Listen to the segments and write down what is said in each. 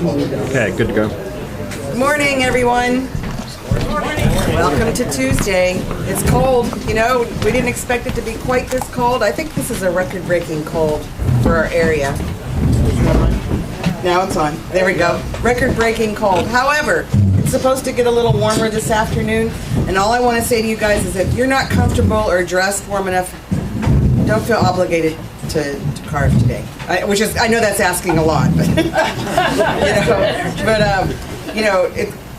Okay, good to go. Good morning, everyone. Welcome to Tuesday. It's cold. You know, we didn't expect it to be quite this cold. I think this is a record-breaking cold for our area. Now it's on. There we go. Record-breaking cold. However, it's supposed to get a little warmer this afternoon, and all I want to say to you guys is if you're not comfortable or dressed warm enough, don't feel obligated to carve today. Which is, I know that's asking a lot, but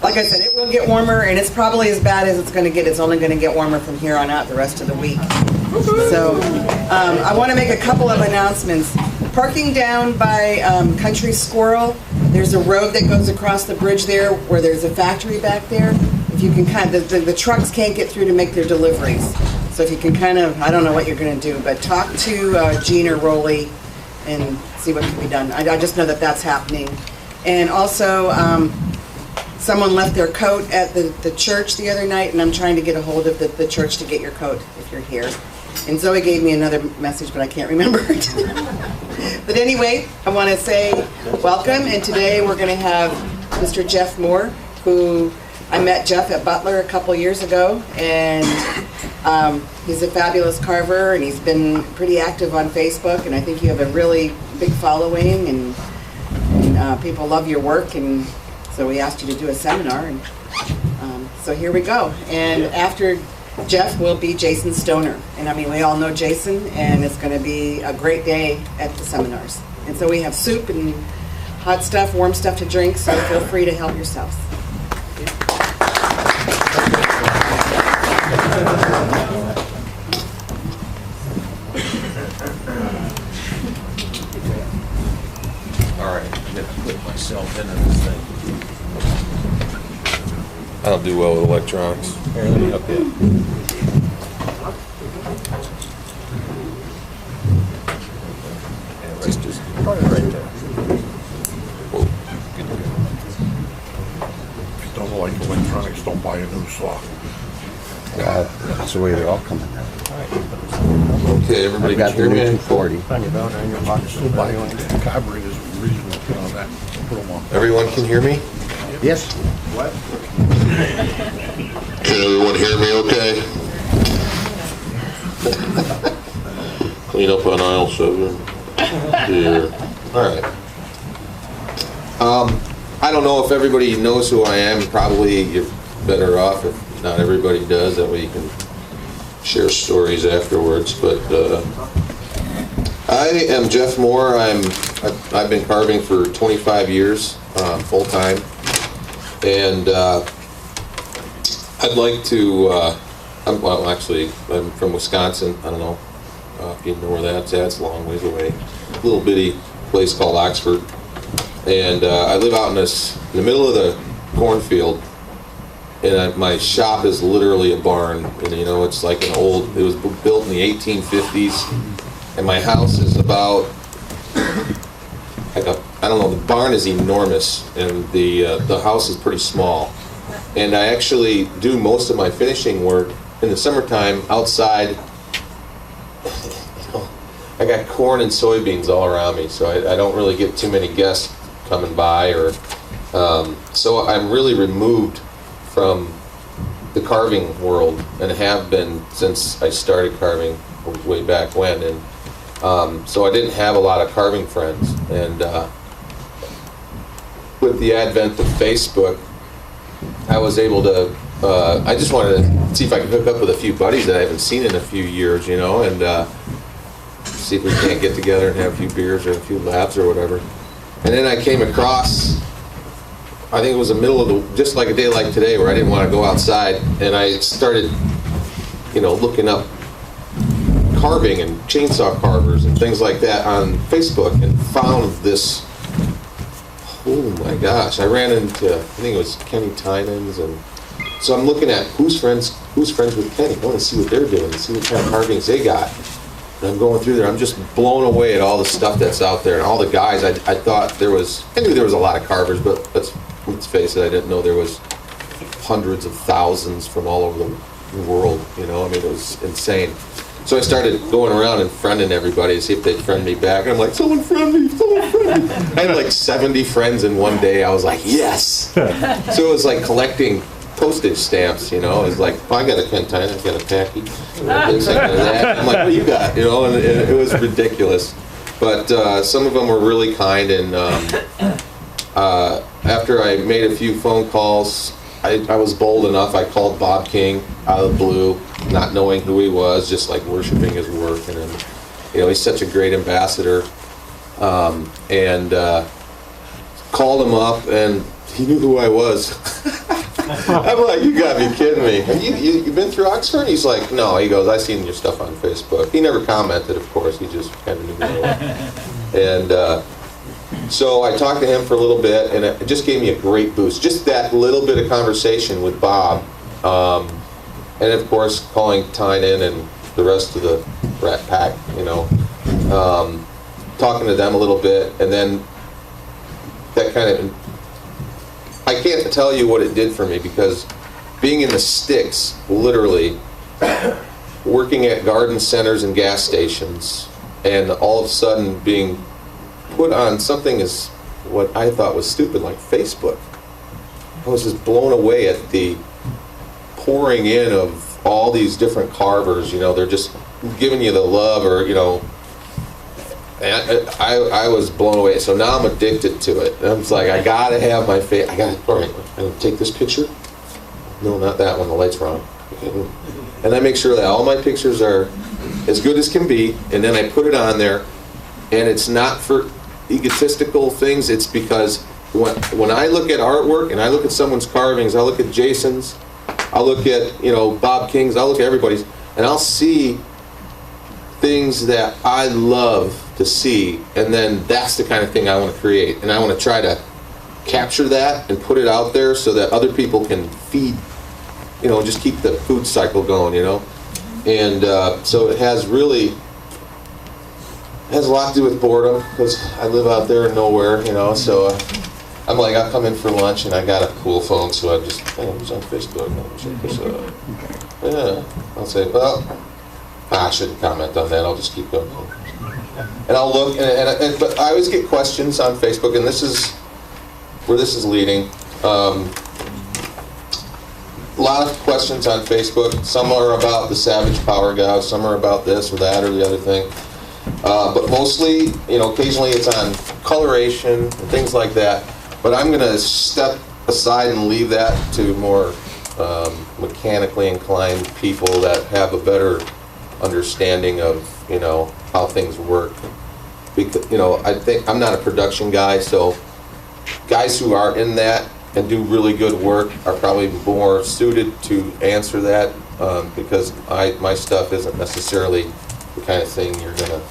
like I said, it will get warmer, and it's probably as bad as it's going to get. It's only going to get warmer from here on out the rest of the week. So I want to make a couple of announcements. Parking down by Country Squirrel, there's a road that goes across the bridge there where there's a factory back there. If you can the trucks can't get through to make their deliveries. So if you can I don't know what you're going to do, but talk to Gene or Rolly and see what can be done. I just know that that's happening. And also, someone left their coat at the church the other night, and I'm trying to get a hold of the church to get your coat if you're here. And Zoe gave me another message, but I can't remember it. But anyway, I want to say welcome, and today we're going to have Mr. Jeff Mohr, who I met Jeff at Butler a couple years ago, and he's a fabulous carver, and he's been pretty active on Facebook, and I think you have a really big following, and people love your work, and so we asked you to do a seminar, and so here we go. And after Jeff will be Jason Stoner, and I mean we all know Jason, and it's going to be a great day at the seminars. And so we have soup and hot stuff, warm stuff to drink, so feel free to help yourselves. All right, I'm going to put myself into this thing. I don't do well with electronics. Here, let me help you. Just put it right there. Whoa, good to go. If you don't like electronics, don't buy a new saw. That's the way they're all coming now. Okay, everybody Got can hear me? 240. Still buy a carburetors reasonable, put on that, put them on. Everyone can hear me? Yes. What? Can everyone hear me okay? Clean up on aisle 7. Here. All right. I don't know if everybody knows who I am. Probably you're better off if not everybody does. That way you can share stories afterwards. But I am Jeff Mohr. I've been carving for 25 years, full time, and I'd like to. I'm from Wisconsin. I don't know if you know where that's at. It's a long ways away. A little bitty place called Oxford, and I live out in the middle of the cornfield. And my shop is literally a barn, and you know it's like it was built in the 1850s, and my house is about like I don't know, the barn is enormous, and the house is pretty small, and I actually do most of my finishing work in the summertime outside. I got corn and soybeans all around me, so I don't really get too many guests coming by, or so I'm really removed from the carving world, and have been since I started carving way back when, and so I didn't have a lot of carving friends, and with the advent of Facebook, I was able to I just wanted to see if I could hook up with a few buddies that I haven't seen in a few years, you know, and see if we can't get together and have a few beers or a few laughs or whatever. And then I came across, I think it was the middle of just like a day like today where I didn't want to go outside, and I started, you know, looking up carving and chainsaw carvers and things like that on Facebook, and found this, oh my gosh, I ran into, I think it was Kenny Tynan's, and so I'm looking at who's friends with Kenny. I want to see what they're doing, see what kind of carvings they got. And I'm going through there, I'm just blown away at all the stuff that's out there, and all the guys. I knew there was a lot of carvers, but let's face it, I didn't know there was hundreds of thousands from all over the world, you know, I mean, it was insane. So I started going around and friending everybody to see if they'd friend me back. And I'm like, someone friend me, someone friend me. I had like 70 friends in one day. I was like, yes. So it was like collecting postage stamps, you know. It was like, oh, I got a Kentine, I got a Packy, this, I got that. I'm like, what do you got? You know, and it was ridiculous. But some of them were really kind, and after I made a few phone calls, I was bold enough. I called Bob King out of the blue, not knowing who he was, just like worshiping his work. And then, you know, he's such a great ambassador. And called him up, and he knew who I was. I'm like, you gotta be kidding me. You've been through Oxford? He's like, no. He goes, I seen your stuff on Facebook. He never commented, of course. He just kind of knew who I was. And so I talked to him for a little bit, and it just gave me a great boost. Just that little bit of conversation with Bob, and of course calling Tynan and the rest of the Rat Pack, you know, talking to them a little bit, and then that kind of, I can't tell you what it did for me, because being in the sticks, literally, working at garden centers and gas stations, and all of a sudden being put on something as what I thought was stupid, like Facebook. I was just blown away at the pouring in of all these different carvers. You know, they're just giving you the love, or, you know, and I was blown away. So now I'm addicted to it. And I'm like, I gotta have my face. All right, I'm gonna take this picture. No, not that one, the light's wrong. Okay. And I make sure that all my pictures are as good as can be, and then I put it on there. And it's not for egotistical things. It's because when I look at artwork and I look at someone's carvings, I look at Jason's, I look at, you know, Bob King's, I look at everybody's, and I'll see things that I love to see, and then that's the kind of thing I want to create. And I want to try to capture that and put it out there so that other people can feed, you know, just keep the food cycle going, you know. And so it has really, has a lot to do with boredom, because I live out there in nowhere, you know, so I'm like, I'll come in for lunch and I got a cool phone, so I just, hey, who's on Facebook? Check this out. Yeah. I'll say, well, I shouldn't comment on that, I'll just keep going. And I'll look, but I always get questions on Facebook, and this is where this is leading. A lot of questions on Facebook. Some are about the Savage Power God, some are about this or that or the other thing. But mostly, you know, occasionally it's on coloration and things like that. But I'm going to step aside and leave that to more mechanically inclined people that have a better understanding of, you know, how things work. Because, you know, I think I'm not a production guy, so guys who are in that and do really good work are probably more suited to answer that, because my stuff isn't necessarily the kind of thing you're going to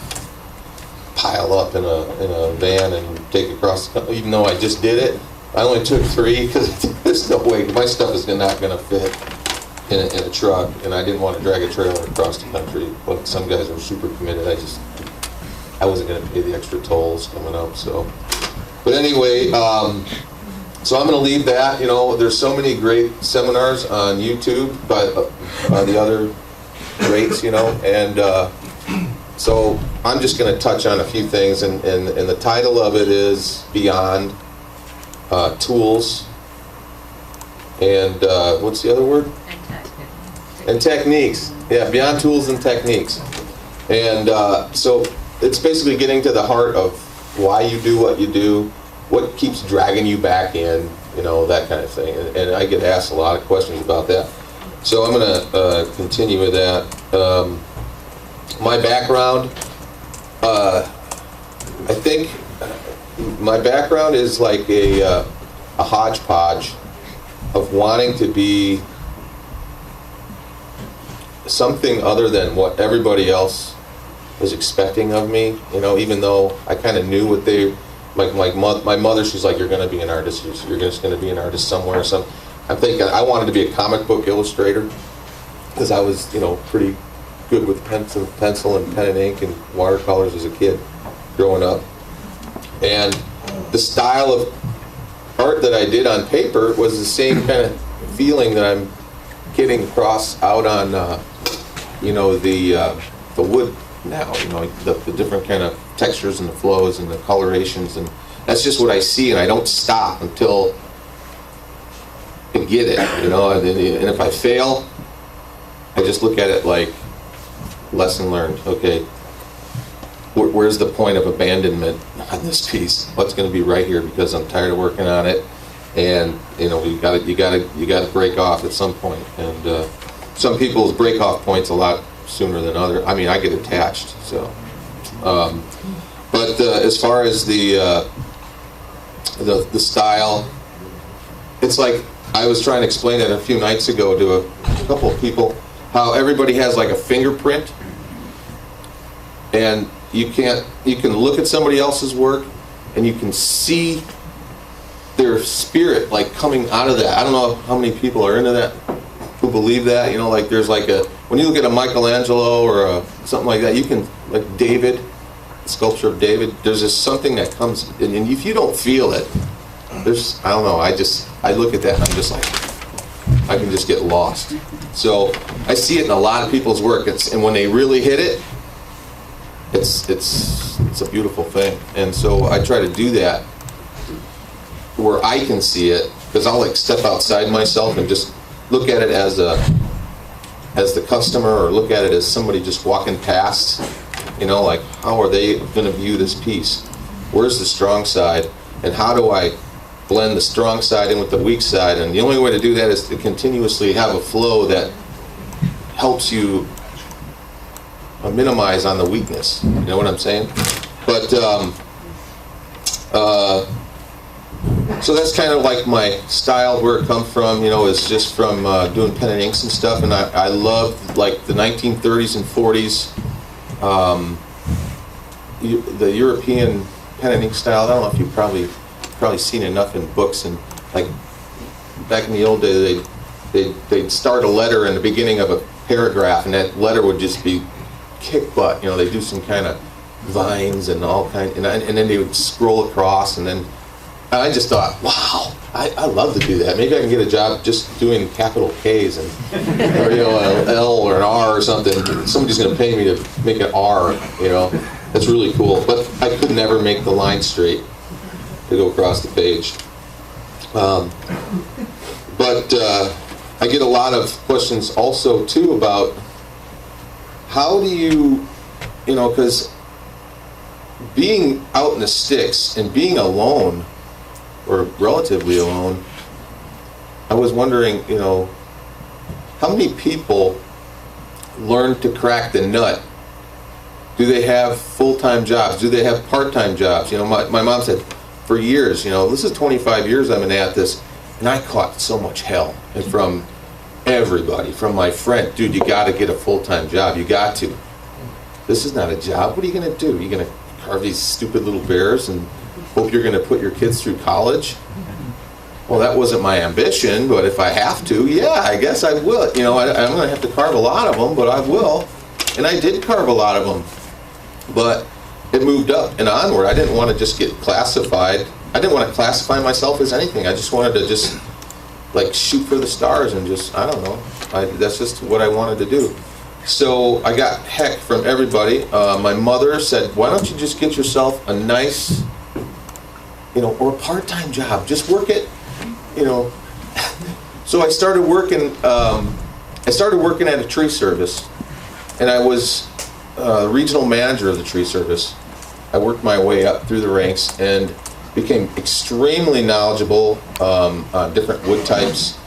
pile up in a van and take across the country. Even though I just did it, I only took 3 because there's no way my stuff is not going to fit in a truck, and I didn't want to drag a trailer across the country. But some guys are super committed. I wasn't going to pay the extra tolls coming up. So, but anyway, so I'm going to leave that. You know, there's so many great seminars on YouTube by the other greats. You know, and so I'm just going to touch on a few things, and the title of it is Beyond Tools, and what's the other word? And techniques. Yeah, beyond tools and techniques. And so it's basically getting to the heart of why you do what you do, what keeps dragging you back in, you know, that kind of thing. And I get asked a lot of questions about that. So I'm going to continue with that. My background, I think my background is like a hodgepodge of wanting to be something other than what everybody else was expecting of me, you know, even though I kind of knew what they, my mother, she's like, you're going to be an artist, you're just going to be an artist somewhere. So I'm thinking I wanted to be a comic book illustrator, because I was, you know, pretty good with pencil and pen and ink and watercolors as a kid growing up. And the style of art that I did on paper was the same kind of feeling that I'm getting across out on, you know, the the wood now, you know, the different kind of textures and the flows and the colorations, and that's just what I see, and I don't stop until I get it, you know, and if I fail, I just look at it like lesson learned. Okay, where's the point of abandonment on this piece? What's going to be right here, because I'm tired of working on it, and you know, you got to break off at some point, and some people's break off points a lot sooner than others. I mean, I get attached, so. But as far as the style, it's like I was trying to explain it a few nights ago to a couple of people, how everybody has like a fingerprint, and you can look at somebody else's work and you can see their spirit like coming out of that. I don't know how many people are into that, who believe that, you know, like there's like when you look at a Michelangelo or something like that, you can, like David, the sculpture of David, there's just something that comes, and if you don't feel it, I don't know, I look at that and I'm just like, I can just get lost. So I see it in a lot of people's work, and when they really hit it, it's a beautiful thing. And so I try to do that where I can see it, because I'll like step outside myself and just look at it as the customer, or look at it as somebody just walking past, you know, like how are they going to view this piece? Where's the strong side, and how do I blend the strong side in with the weak side? And the only way to do that is to continuously have a flow that helps you minimize on the weakness. You know what I'm saying? But so that's kind of like my style, where it comes from, you know, is just from doing pen and inks and stuff. And I love like the 1930s and 40s, the European pen and ink style. I don't know if you've probably seen enough in books, and like back in the old days, they'd start a letter in the beginning of a paragraph, and that letter would just be kick butt. You know, they do some kind of vines and all kind, and then they would scroll across, and then I just thought, wow, I love to do that. Maybe I can get a job just doing capital K's and or, you know, an L or an R or something. Somebody's going to pay me to make an R. You know, that's really cool. But I could never make the line straight to go across the page. But I get a lot of questions also too about how do you know, because being out in the sticks and being alone, or relatively alone, I was wondering, you know, how many people learn to crack the nut? Do they have full-time jobs? Do they have part-time jobs? You know, my mom said, for years, you know, this is 25 years I've been at this, and I caught so much hell, and from everybody, from my friend, dude, you got to get a full-time job. You got to. This is not a job. What are you going to do? You're going to carve these stupid little bears and hope you're going to put your kids through college? Well, that wasn't my ambition, but if I have to, yeah, I guess I will. You know, I'm going to have to carve a lot of them, but I will. And I did carve a lot of them. But it moved up and onward. I didn't want to just get classified. I didn't want to classify myself as anything. I just wanted to just, like, shoot for the stars and just, I don't know. That's just what I wanted to do. So I got heck from everybody. My mother said, why don't you just get yourself a nice, you know, or a part-time job. Just work it, you know. So I started working at a tree service, and I was regional manager of the tree service. I worked my way up through the ranks and became extremely knowledgeable on different wood types,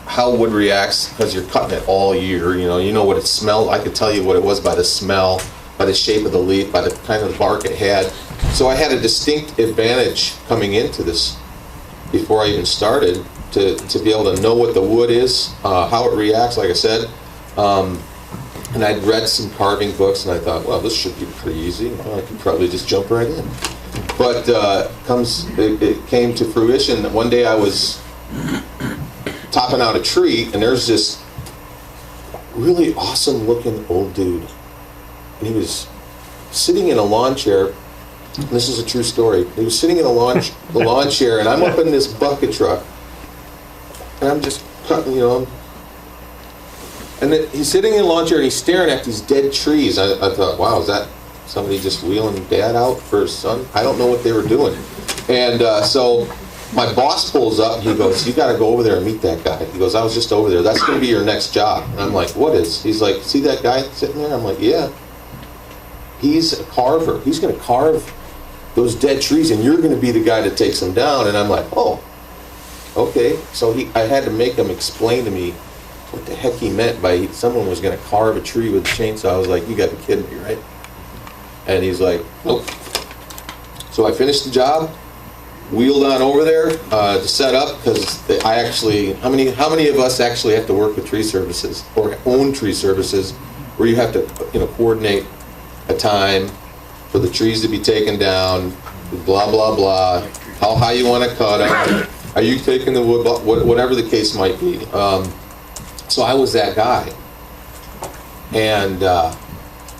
how wood reacts, because you're cutting it all year. You know what it smelled. I could tell you what it was by the smell, by the shape of the leaf, by the kind of bark it had. So I had a distinct advantage coming into this before I even started to be able to know what the wood is, how it reacts, like I said. And I'd read some carving books, and I thought, well, this should be pretty easy. Well, I could probably just jump right in. But it came to fruition that one day I was topping out a tree, and there's this really awesome looking old dude. And he was sitting in a lawn chair. This is a true story. He was sitting in the lawn chair, and I'm up in this bucket truck, and I'm just cutting, you know. And then he's sitting in the lawn chair and he's staring at these dead trees. I thought, wow, is that somebody just wheeling dad out for his son? I don't know what they were doing. And so my boss pulls up and he goes, you got to go over there and meet that guy. He goes, I was just over there. That's going to be your next job. And I'm like, what is? He's like, see that guy sitting there? I'm like, yeah. He's a carver. He's going to carve those dead trees and you're going to be the guy that takes them down. And I'm like, oh, okay. So I had to make him explain to me what the heck he meant by someone was going to carve a tree with a chainsaw. I was like, you got to be kidding me, right? And he's like, nope. So I finished the job, wheeled on over there to set up, because I actually, how many of us actually have to work with tree services or own tree services where you have to, coordinate a time for the trees to be taken down, blah, blah, blah, how high you want to cut them, are you taking the wood, whatever the case might be. So I was that guy. And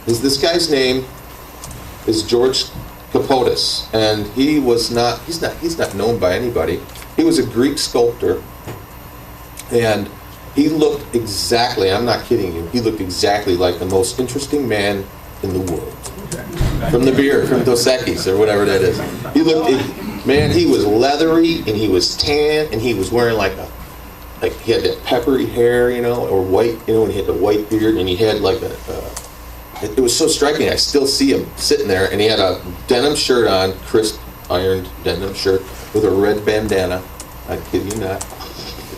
this guy's name is George Capotis, and he's not known by anybody. He was a Greek sculptor, and he looked exactly, I'm not kidding you, he looked exactly like the most interesting man in the world. From the beer, from Dos Equis, or whatever that is. He was leathery, and he was tan, and he was wearing he had that peppery hair, or white, and he had the white beard, and he had it was so striking. I still see him sitting there, and he had a denim shirt on, crisp, ironed denim shirt with a red bandana. I kid you not.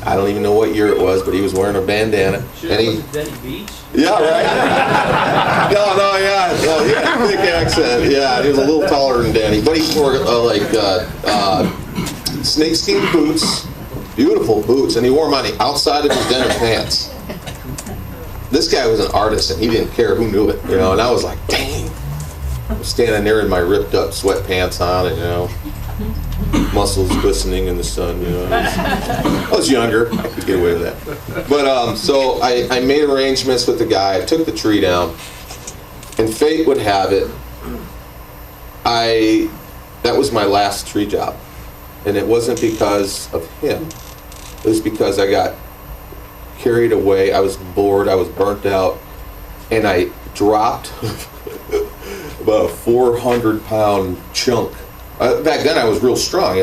I don't even know what year it was, but he was wearing a bandana. And he, Beach? yeah, right. No, he had a thick accent. Yeah, he was a little taller than Danny, but he wore snakeskin boots, beautiful boots, and he wore them on the outside of his denim pants. This guy was an artist, and he didn't care who knew it, and I was like, dang. I'm standing there in my ripped up sweatpants on, and, muscles glistening in the sun, I was younger, I could get away with that. But, so I made arrangements with the guy, I took the tree down, and fate would have it, that was my last tree job. And it wasn't because of him, it was because I got carried away, I was bored, I was burnt out, and I dropped about a 400-pound chunk. Back then I was real strong,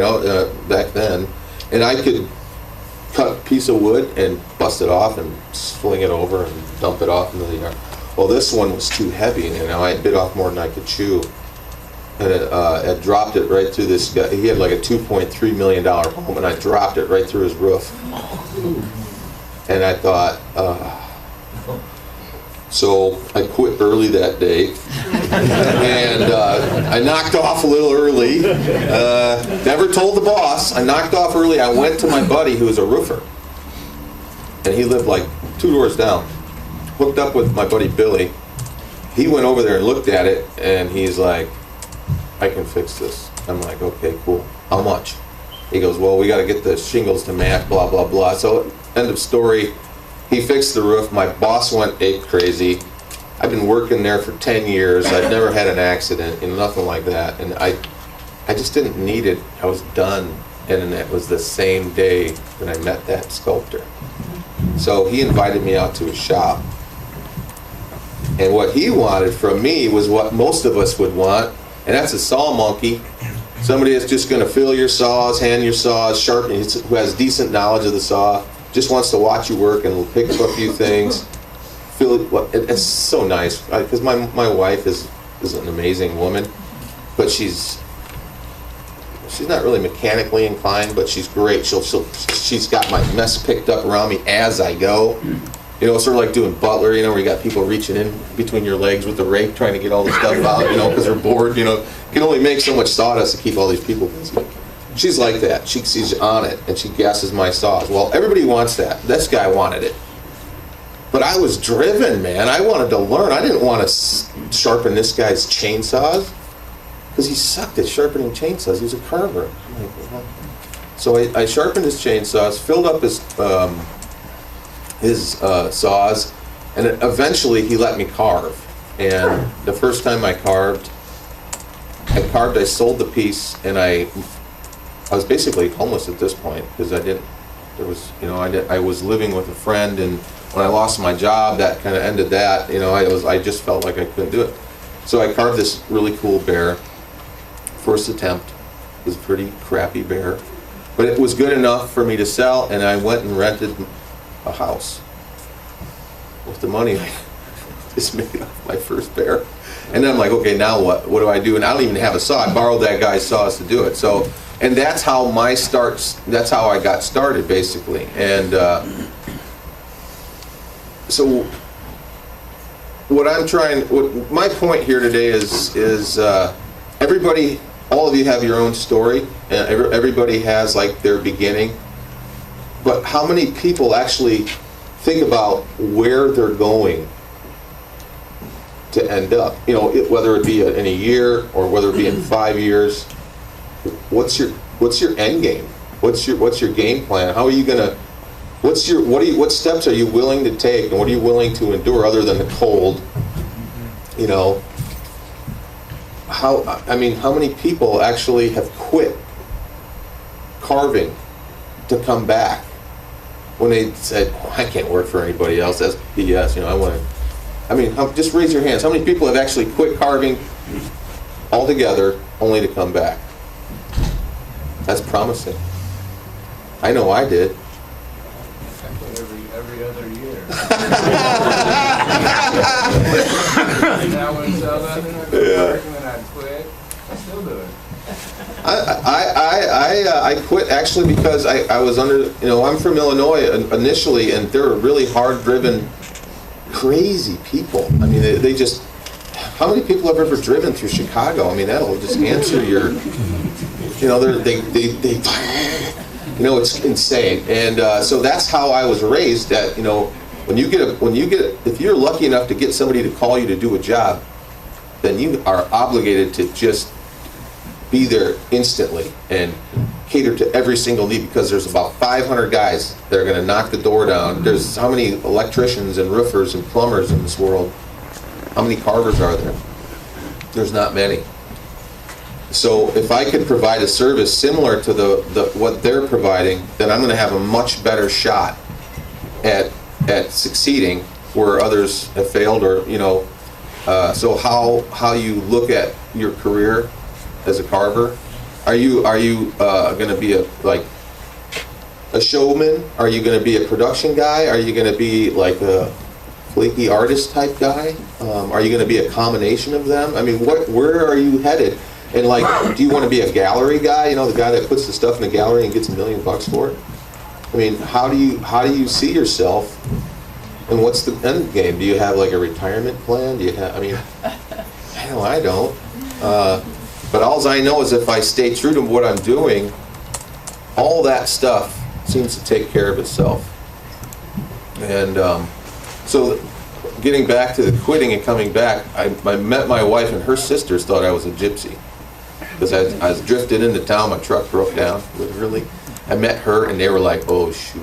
back then, and I could cut a piece of wood and bust it off and fling it over and dump it off into the yard. Well, this one was too heavy, I bit off more than I could chew, and I dropped it right through this guy. He had like a $2.3 million home, and I dropped it right through his roof. And I thought, so I quit early that day, and I knocked off a little early, never told the boss, I knocked off early. I went to my buddy who was a roofer, and he lived like 2 doors down, hooked up with my buddy Billy. He went over there and looked at it, and he's like, I can fix this. I'm like, okay, cool. How much? He goes, well, we got to get the shingles to match, blah, blah, blah. So, end of story. He fixed the roof. My boss went ape crazy. I've been working there for 10 years. I've never had an accident, nothing like that. And I just didn't need it. I was done. And it was the same day that I met that sculptor. So he invited me out to his shop. And what he wanted from me was what most of us would want, and that's a saw monkey. Somebody that's just going to fill your saws, hand your saws, sharpen, who has decent knowledge of the saw, just wants to watch you work and will pick up a few things. It's so nice, because my wife is an amazing woman, but she's not really mechanically inclined, but she's great. She's got my mess picked up around me as I go. Sort of like doing butler, where you got people reaching in between your legs with the rake trying to get all the stuff out, because they're bored, You can only make so much sawdust to keep all these people busy. She's like that. She's on it, and she gasses my saws. Well, everybody wants that. This guy wanted it. But I was driven, man. I wanted to learn. I didn't want to sharpen this guy's chainsaws, because he sucked at sharpening chainsaws. He was a carver. So I sharpened his chainsaws, filled up his saws, and eventually he let me carve. And the first time I carved, I sold the piece, and I was basically homeless at this point, because I There was, I was living with a friend, and when I lost my job, that kind of ended that. I just felt like I couldn't do it. So I carved this really cool bear. First attempt. It was a pretty crappy bear, but it was good enough for me to sell, and I went and rented a house with the money I just made off my first bear. And then I'm like, okay, now what? What do I do? And I don't even have a saw. I borrowed that guy's saws to do it. So, and that's how that's how I got started, basically. And so my point here today is everybody, all of you have your own story, and everybody has like their beginning. But how many people actually think about where they're going to end up? Whether it be in a year or whether it be in 5 years. What's your end game? What's your game plan? How are you gonna? What steps are you willing to take, and what are you willing to endure other than the cold? How many people actually have quit carving to come back when they said, I can't work for anybody else, that's BS, just raise your hands. How many people have actually quit carving altogether only to come back? That's promising. I know I did. Every other year. Now when nothing, I've been working and I quit. I still do it. I quit actually because I was under, I'm from Illinois initially, and they're really hard-driven, crazy people. They just, how many people have ever driven through Chicago? That'll just answer your, it's insane. And so that's how I was raised. That if you're lucky enough to get somebody to call you to do a job, then you are obligated to just be there instantly and cater to every single need, because there's about 500 guys that are going to knock the door down. There's how many electricians and roofers and plumbers in this world? How many carvers are there? There's not many. So if I could provide a service similar to what they're providing, then I'm going to have a much better shot at succeeding where others have failed, or so how you look at your career as a carver. Are you going to be a showman? Are you going to be a production guy? Are you going to be like a flaky artist type guy? Are you going to be a combination of them? Where are you headed? And do you want to be a gallery guy? The guy that puts the stuff in the gallery and gets $1 million for it? How do you see yourself? And what's the end game? Do you have a retirement plan? Do you have? I don't. But all I know is if I stay true to what I'm doing, all that stuff seems to take care of itself. And so getting back to the quitting and coming back, I met my wife, and her sisters thought I was a gypsy. Because I was drifted into town, my truck broke down, literally. I met her, and they were like, oh, shoot,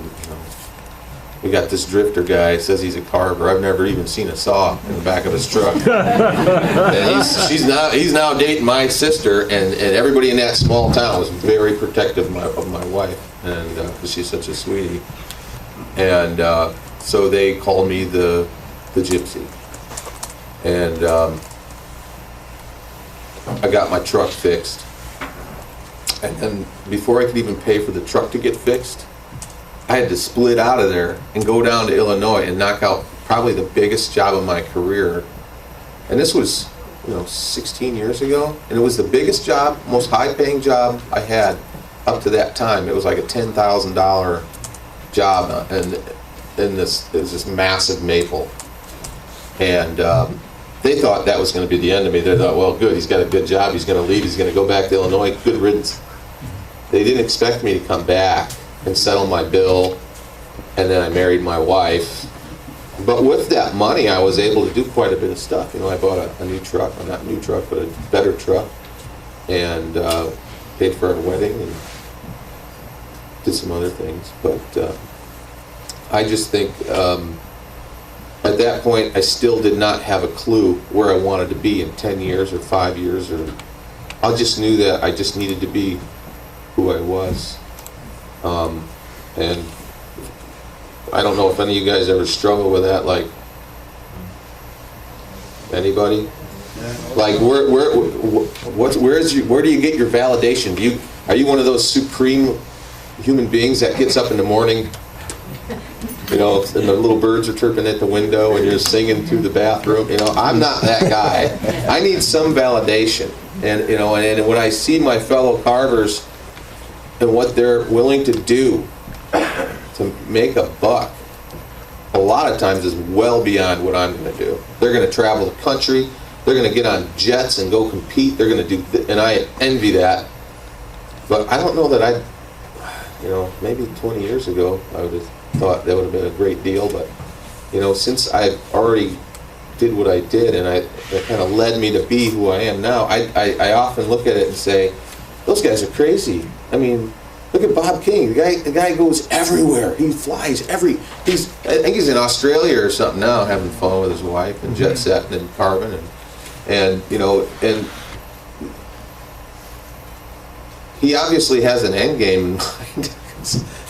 we got this drifter guy, says he's a carver. I've never even seen a saw in the back of his truck. And he's now dating my sister, and everybody in that small town was very protective of my wife, and because she's such a sweetie. And so they called me the gypsy. And I got my truck fixed. And then before I could even pay for the truck to get fixed, I had to split out of there and go down to Illinois and knock out probably the biggest job of my career. And this was, 16 years ago. And it was the biggest job, most high-paying job I had up to that time. It was like a $10,000 job, and it was this massive maple. And they thought that was going to be the end of me. They thought, well, good, he's got a good job, he's going to leave, he's going to go back to Illinois, good riddance. They didn't expect me to come back and settle my bill, and then I married my wife. But with that money, I was able to do quite a bit of stuff. I bought a new truck, well, not a new truck, but a better truck, and paid for our wedding and did some other things. But I just think at that point, I still did not have a clue where I wanted to be in 10 years or 5 years. I just knew that I just needed to be who I was. And I don't know if any of you guys ever struggle with that, like, anybody? Like, where do you get your validation? Are you one of those supreme human beings that gets up in the morning, you know, and the little birds are chirping at the window and you're singing through the bathroom? You know, I'm not that guy. I need some validation. And, you know, and when I see my fellow carvers and what they're willing to do to make a buck, a lot of times is well beyond what I'm going to do. They're going to travel the country. They're going to get on jets and go compete. They're going to do, and I envy that. But I don't know that you know, maybe 20 years ago, I would have thought that would have been a great deal. But, you know, since I've already did what I did, and that kind of led me to be who I am now, I often look at it and say, those guys are crazy. I mean, look at Bob King. The guy goes everywhere. He flies I think he's in Australia or something now, having fun with his wife and jet setting and carving and you know, and he obviously has an end game in mind.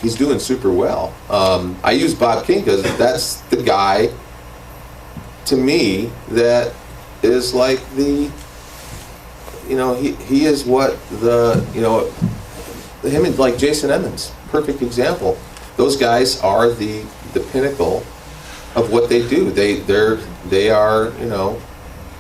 He's doing super well. I use Bob King because that's the guy, to me, that is like the, you know, he is what the, you know, him and like Jason Emmons, perfect example. Those guys are the pinnacle of what they do. They are, you know,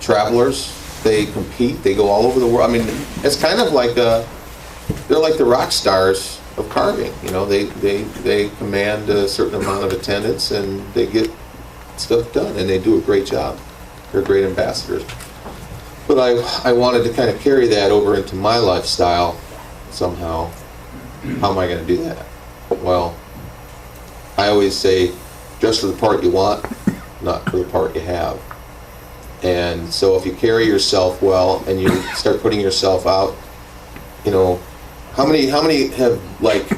travelers. They compete. They go all over the world. I mean, it's kind of like they're like the rock stars of carving. You know, they command a certain amount of attendance and they get stuff done, and they do a great job. They're great ambassadors. But I wanted to kind of carry that over into my lifestyle somehow. How am I going to do that? Well, I always say, dress for the part you want, not for the part you have. And so if you carry yourself well and you start putting yourself out, you know, how many have like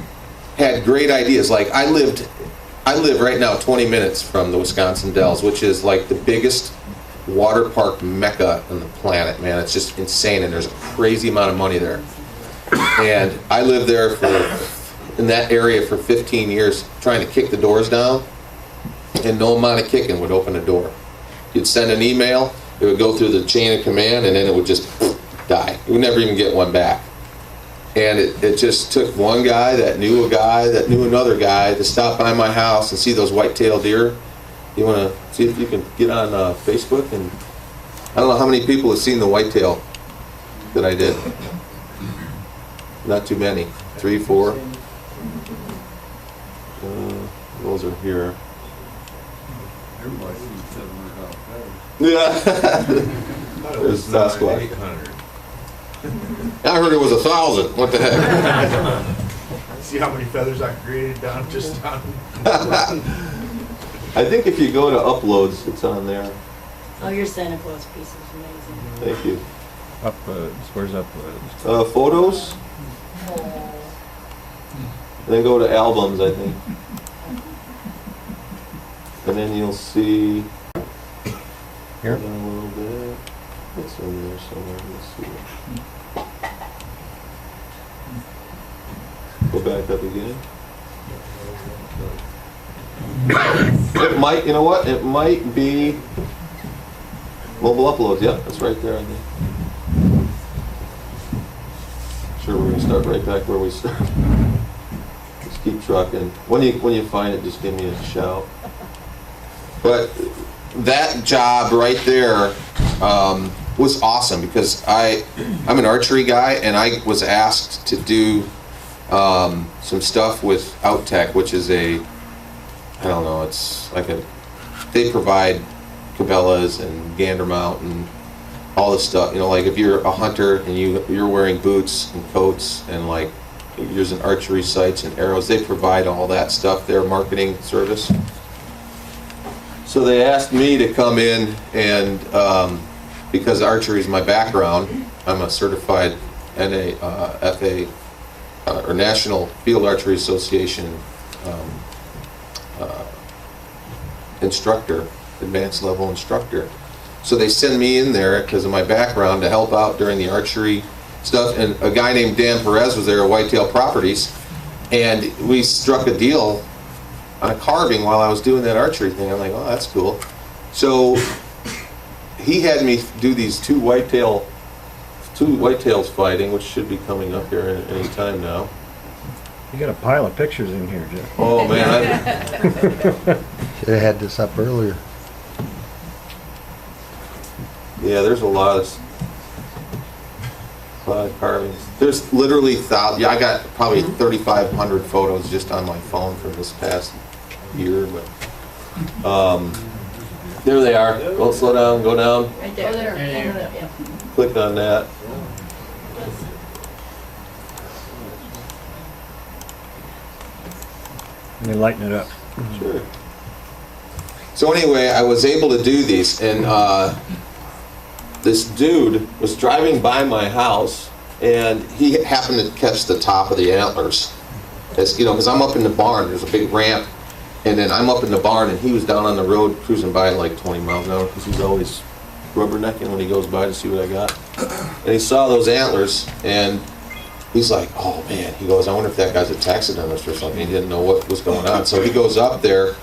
had great ideas? Like I live right now 20 minutes from the Wisconsin Dells, which is like the biggest water park mecca on the planet, man. It's just insane, and there's a crazy amount of money there. And I lived there in that area for 15 years, trying to kick the doors down, and no amount of kicking would open a door. You'd send an email, it would go through the chain of command, and then it would just die. You would never even get one back. And it just took one guy that knew a guy that knew another guy to stop by my house and see those white-tailed deer. You want to see if you can get on Facebook? And I don't know how many people have seen the whitetail that I did. Not too many. 3, 4. Those are here. Yeah. There's Sasquatch. I heard it was 1,000. What the heck? See how many feathers I created down. I think if you go to uploads, it's on there. Oh, your Santa Claus piece is amazing. Thank you. Uploads, where's uploads? Photos. And then go to albums, I think. And then you'll see Here? a little bit. It's in there somewhere. Let's see. Go back up again. It might, you know what? It might be mobile uploads. Yeah, that's right there, I think. Sure, we're going to start right back where we started. Just keep trucking. When you find it, just give me a shout. But that job right there was awesome because I'm an archery guy, and I was asked to do some stuff with Outtech, which is I don't know, it's like they provide Cabela's and gander mount and all this stuff. You know, like if you're a hunter and you're wearing boots and coats and like using archery sights and arrows, they provide all that stuff, their marketing service. So they asked me to come in and, because archery is my background, I'm a certified NA, FA, or National Field Archery Association instructor, advanced level instructor. So they send me in there because of my background to help out during the archery stuff. And a guy named Dan Perez was there at Whitetail Properties, And we struck a deal on a carving while I was doing that archery thing. I'm like, oh, that's cool. So he had me do these two whitetails fighting, which should be coming up here any time now. You got a pile of pictures in here, Jeff. Oh man, Should have had this up earlier. yeah, there's a lot of carvings. There's literally thousands. Yeah, I got probably 3,500 photos just on my phone from this past year. But there they are. Don't slow down. Go down. Right there. Yeah. Click on that. Let me lighten it up. Sure. So anyway, I was able to do these, and this dude was driving by my house, and he happened to catch the top of the antlers. As you know, because I'm up in the barn. There's a big ramp, and then I'm up in the barn, and he was down on the road cruising by at like 20 miles an hour because he's always rubbernecking when he goes by to see what I got. And he saw those antlers, and he's like, oh man, he goes, I wonder if that guy's a taxidermist or something. He didn't know what was going on. So he goes up there,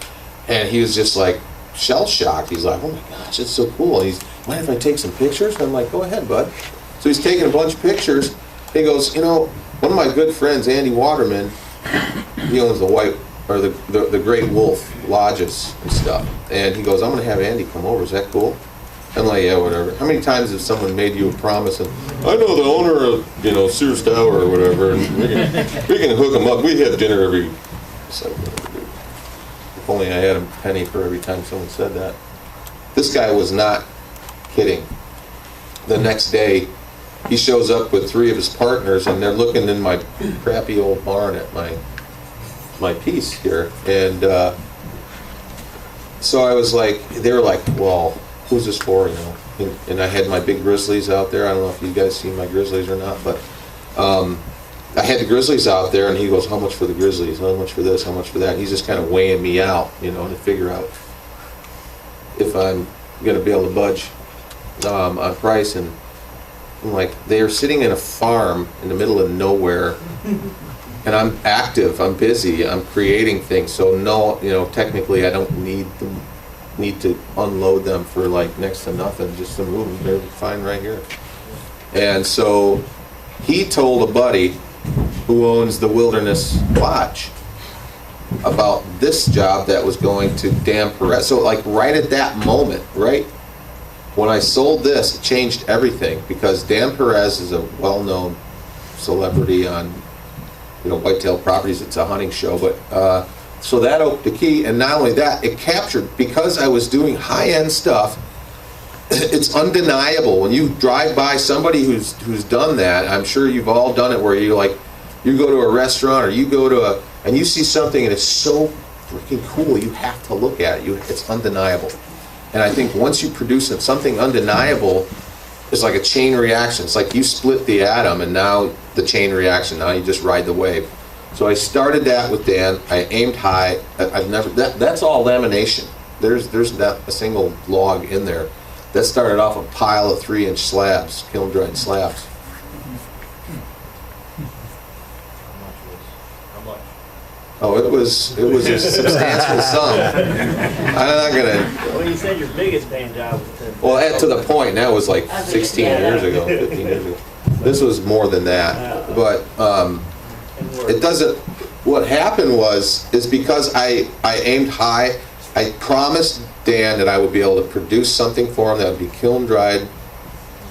and he was just like shell-shocked. He's like, oh my gosh, it's so cool. And he's, mind if I take some pictures? And I'm like, go ahead, bud. So he's taking a bunch of pictures. He goes, you know, one of my good friends, Andy Waterman, he owns the the Great Wolf lodges and stuff. And he goes, I'm going to have Andy come over. Is that cool? I'm like, yeah, whatever. How many times has someone made you a promise? And I know the owner of, you know, Sears Tower or whatever, and we can hook him up. We have dinner every. So, if only I had a penny for every time someone said that. This guy was not kidding. The next day, he shows up with 3 of his partners, and they're looking in my crappy old barn at my piece here, and so I was like, they were like, well, who's this for, you know? And I had my big grizzlies out there. I don't know if you guys see my grizzlies or not, but I had the grizzlies out there, and he goes, how much for the grizzlies? How much for this? How much for that? And he's just kind of weighing me out, you know, to figure out if I'm going to be able to budge on price. And I'm like, they are sitting in a farm in the middle of nowhere, and I'm active, I'm busy, I'm creating things. So no, you know, technically I don't need to unload them for like next to nothing, just to move them. They're fine right here. And so he told a buddy who owns the Wilderness Lodge about this job that was going to Dan Perez. So like right at that moment, right when I sold this, it changed everything, because Dan Perez is a well-known celebrity on, you know, Whitetail Properties. It's a hunting show, but so that opened the key. And not only that, it captured, because I was doing high-end stuff. It's undeniable when you drive by somebody who's done that. I'm sure you've all done it, where you like, you go to a restaurant or you go to and you see something and it's so freaking cool, you have to look at it. It's undeniable. And I think once you produce something undeniable, it's like a chain reaction. It's like you split the atom, and now the chain reaction. Now you just ride the wave. So I started that with Dan. I aimed high. I've never. That's all lamination. There's not a single log in there. That started off a pile of 3-inch slabs, kiln dried slabs. Oh, it was a substantial sum. I'm not gonna. Well, you said your biggest band job was Well, to the point, that was like 16 years ago, 15 years ago. This was more than that, but it doesn't. What happened is because I aimed high, I promised Dan that I would be able to produce something for him that would be kiln dried,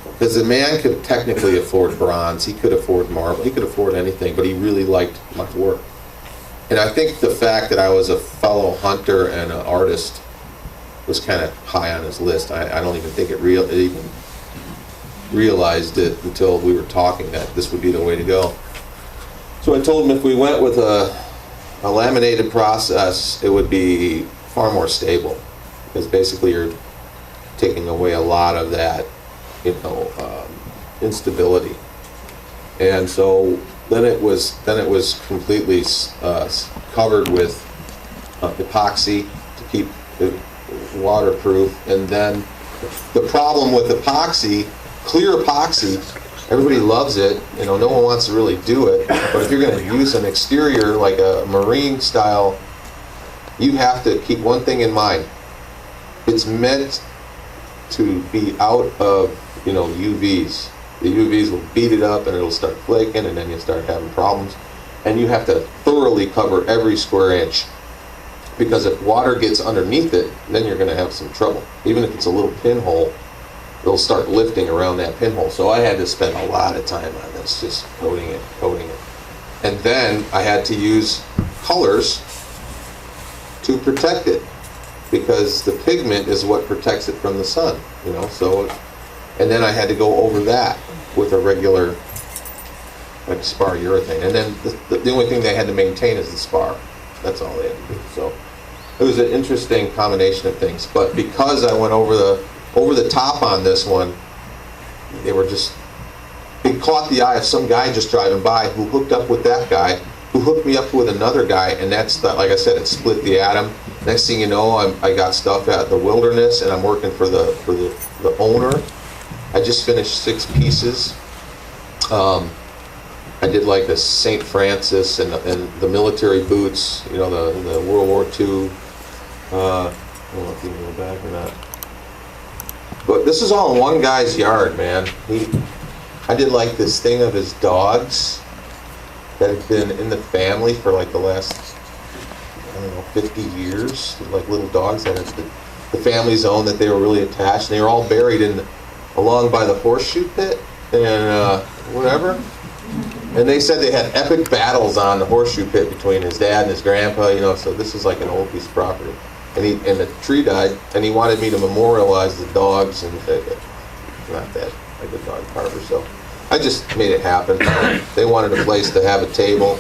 because the man could technically afford bronze, he could afford marble, he could afford anything, but he really liked my work. And I think the fact that I was a fellow hunter and an artist was kind of high on his list. I don't even think it even realized it until we were talking that this would be the way to go. So I told him if we went with a laminated process, it would be far more stable, because basically you're taking away a lot of that, you know, instability. And so then it was completely covered with epoxy to keep it waterproof. And then the problem with epoxy, clear epoxy, everybody loves it. You know, no one wants to really do it. But if you're going to use an exterior like a marine style, you have to keep one thing in mind. It's meant to be out of, you know, UVs. The UVs will beat it up and it'll start flaking, and then you start having problems. And you have to thoroughly cover every square inch, because if water gets underneath it, then you're going to have some trouble. Even if it's a little pinhole, it'll start lifting around that pinhole. So I had to spend a lot of time on this, just coating it. And then I had to use colors to protect it, because the pigment is what protects it from the sun, you know. So, and then I had to go over that with a regular, like, spar urethane. And then the only thing they had to maintain is the spar. That's all they had to do. So it was an interesting combination of things. But because I went over the top on this one, it caught the eye of some guy just driving by who hooked up with that guy, who hooked me up with another guy, and that's, like I said, it split the atom. Next thing you know, I got stuff at the Wilderness, and I'm working for the owner. I just finished 6 pieces. I did like the St. Francis and the military boots, you know, the World War II. I don't know if you can go back or not. But this is all in one guy's yard, man. I did like this thing of his dogs that had been in the family for like the last, I don't know, 50 years. Like little dogs that the family's owned, that they were really attached. And they were all buried along by the horseshoe pit and whatever. And they said they had epic battles on the horseshoe pit between his dad and his grandpa, you know, so this is like an old piece of property. And the tree died, and he wanted me to memorialize the dogs, and not that, like a dog carver, so I just made it happen. They wanted a place to have a table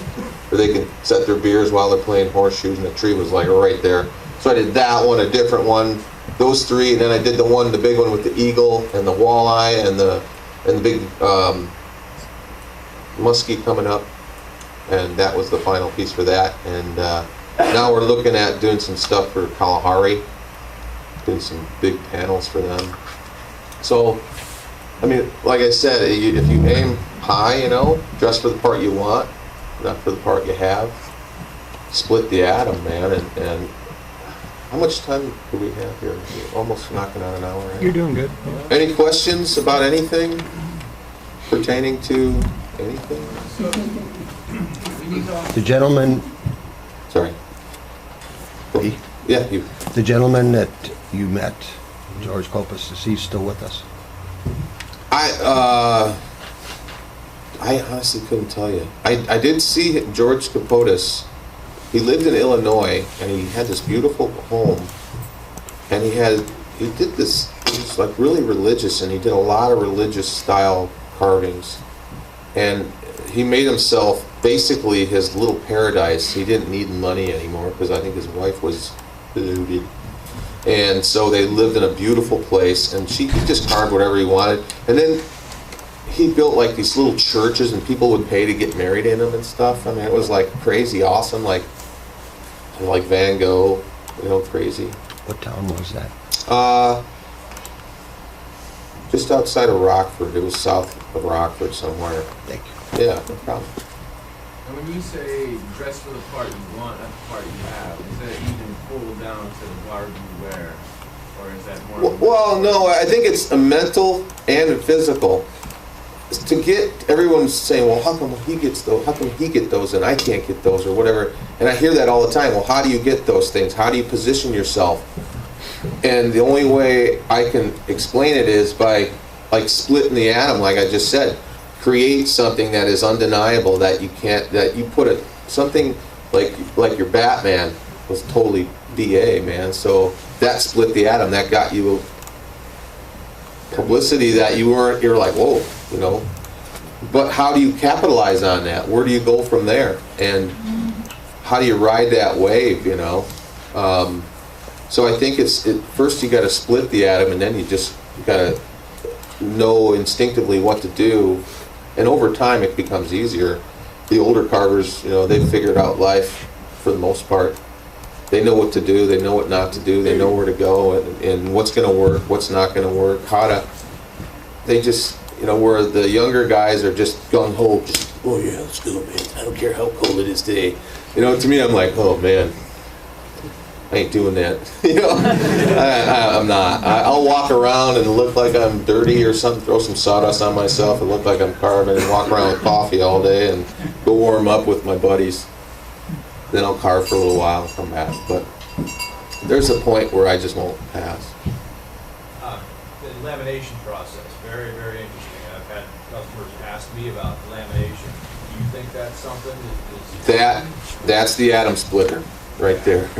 where they could set their beers while they're playing horseshoes, and the tree was like right there. So I did that one, a different one, those 3, and then I did the big one with the eagle and the walleye and the big muskie coming up, and that was the final piece for that. And now we're looking at doing some stuff for Kalahari, doing some big panels for them. So, I mean, like I said, if you aim high, you know, dress for the part you want, not for the part you have. Split the atom, man. And how much time do we have here? We're almost knocking out an hour. Right? You're doing good. Any questions about anything pertaining to anything? The gentleman, Sorry. Yeah, you. the gentleman that you met, George Kopus, is he still with us? I honestly couldn't tell you. I did see George Kapotis. He lived in Illinois, and he had this beautiful home, and he did this, he was like really religious, and he did a lot of religious style carvings, and he made himself basically his little paradise. He didn't need money anymore, because I think his wife was deluded. And so they lived in a beautiful place, and he just carved whatever he wanted. And then he built like these little churches, and people would pay to get married in them and stuff. I mean, it was like crazy awesome, like Van Gogh, you know, crazy. What town was that? Just outside of Rockford. It was south of Rockford somewhere. Thank you. Yeah, no problem. And when you say dress for the part you want, not the part you have, is that even full down to the garb you wear? Or is that more... Well, no, I think it's a mental and a physical. To get, everyone's saying, well, how come he gets those, how come he get those and I can't get those, or whatever. And I hear that all the time. Well, how do you get those things? How do you position yourself? And the only way I can explain it is by like splitting the atom, like I just said. Create something that is undeniable, that you can't, that you put it, something like your Batman was totally BA, man. So that split the atom, that got you publicity that you're like, whoa, you know. But how do you capitalize on that? Where do you go from there? And how do you ride that wave, you know? So I think first you got to split the atom, and then you got to know instinctively what to do. And over time, it becomes easier. The older carvers, you know, they've figured out life for the most part. They know what to do. They know what not to do. They know where to go and what's going to work, what's not going to work, you know, where the younger guys are just gung ho, just, oh yeah, let's go, man. I don't care how cold it is today. You know, to me, I'm like, oh man, I ain't doing that. You know, I'm not. I'll walk around and look like I'm dirty or something, throw some sawdust on myself and look like I'm carving, and walk around with coffee all day and go warm up with my buddies. Then I'll carve for a little while and come back. But there's a point where I just won't pass. The lamination process, very, very interesting. I've had customers ask me about lamination. Do you think that's something that is... That's the atom splitter right there.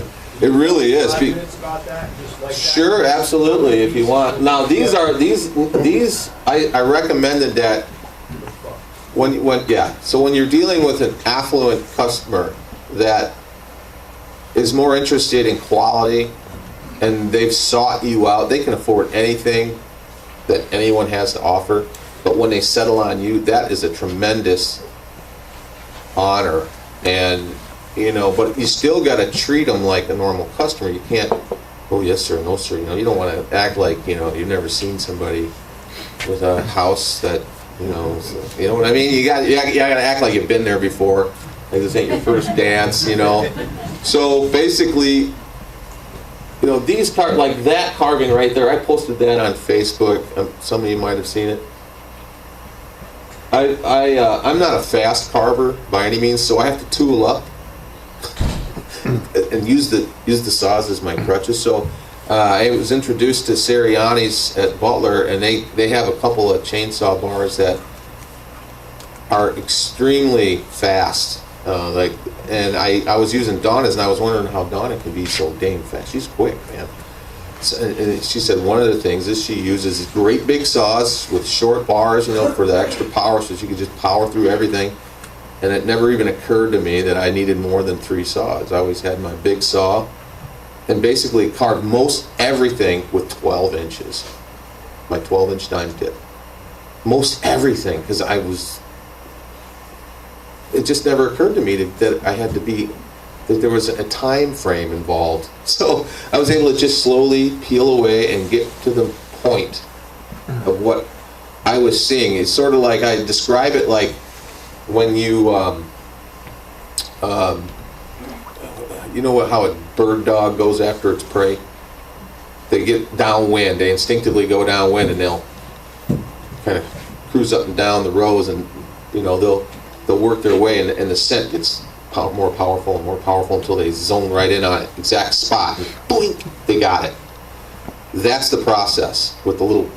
It really is. 5 minutes about that, just like that? Sure, absolutely, if you want. Now, these I recommended that so when you're dealing with an affluent customer that is more interested in quality and they've sought you out, they can afford anything that anyone has to offer, but when they settle on you, that is a tremendous honor. And you know, but you still got to treat them like a normal customer. You can't, oh yes sir, no sir. You know, you don't want to act like, you know, you've never seen somebody with a house that, you know what I mean. You got to act like you've been there before. Like this ain't your first dance, you know. So basically, you know, these like that carving right there. I posted that on Facebook. Some of you might have seen it. I'm not a fast carver by any means, so I have to tool up and use the saws as my crutches. So I was introduced to Seriani's at Butler, and they have a couple of chainsaw bars that are extremely fast. And I was using Donna's, and I was wondering how Donna can be so dang fast. She's quick, man. So, and she said one of the things is she uses great big saws with short bars, you know, for the extra power, so she could just power through everything. And it never even occurred to me that I needed more than 3 saws. I always had my big saw, and basically carved most everything with 12 inches. My 12-inch dime tip. Most everything, because it just never occurred to me that I had to be, that there was a time frame involved. So I was able to just slowly peel away and get to the point of what I was seeing. It's sort of like, I describe it like when you, you know how a bird dog goes after its prey? They get downwind, they instinctively go downwind, and they'll kind of cruise up and down the rows, and you know, they'll work their way, and the scent gets more powerful and more powerful until they zone right in on it, exact spot, and boink, they got it. That's the process with the little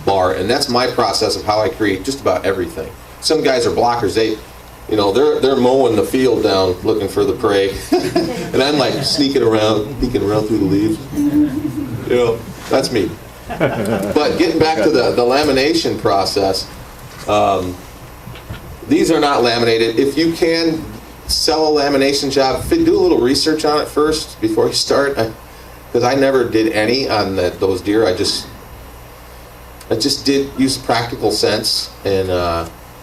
bar, and that's my process of how I create just about everything. Some guys are blockers. They're mowing the field down looking for the prey, and I'm like sneaking around through the leaves. You know, that's me. But getting back to the lamination process, these are not laminated. If you can sell a lamination job, do a little research on it first before you start, because I never did any on those deer. I just did use practical sense and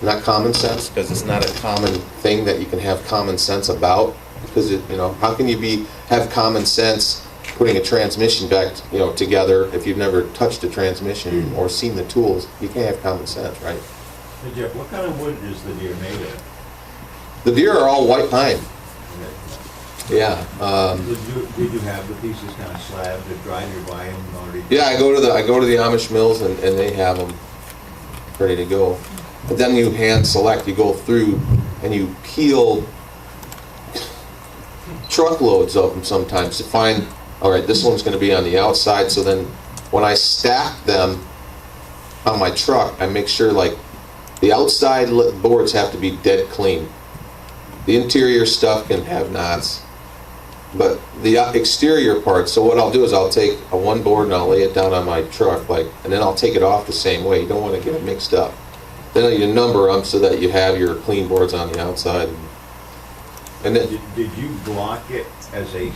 not common sense, because it's not a common thing that you can have common sense about. Because how can you have common sense putting a transmission back together if you've never touched a transmission or seen the tools? You can't have common sense, right? Hey Jeff, what kind of wood is the deer made of? The deer are all white pine. Yeah. Did you have the pieces kind of slabbed and dried, or buy them already? Yeah, I go to the Amish mills, and they have them ready to go. But then you hand select. You go through and you peel truckloads of them sometimes to find, all right, this one's going to be on the outside. So then when I stack them on my truck, I make sure like the outside boards have to be dead clean. The interior stuff can have knots, but the exterior part. So what I'll do is I'll take one board and I'll lay it down on my truck, and then I'll take it off the same way. You don't want to get it mixed up. Then you number them so that you have your clean boards on the outside. And then, did you block it as a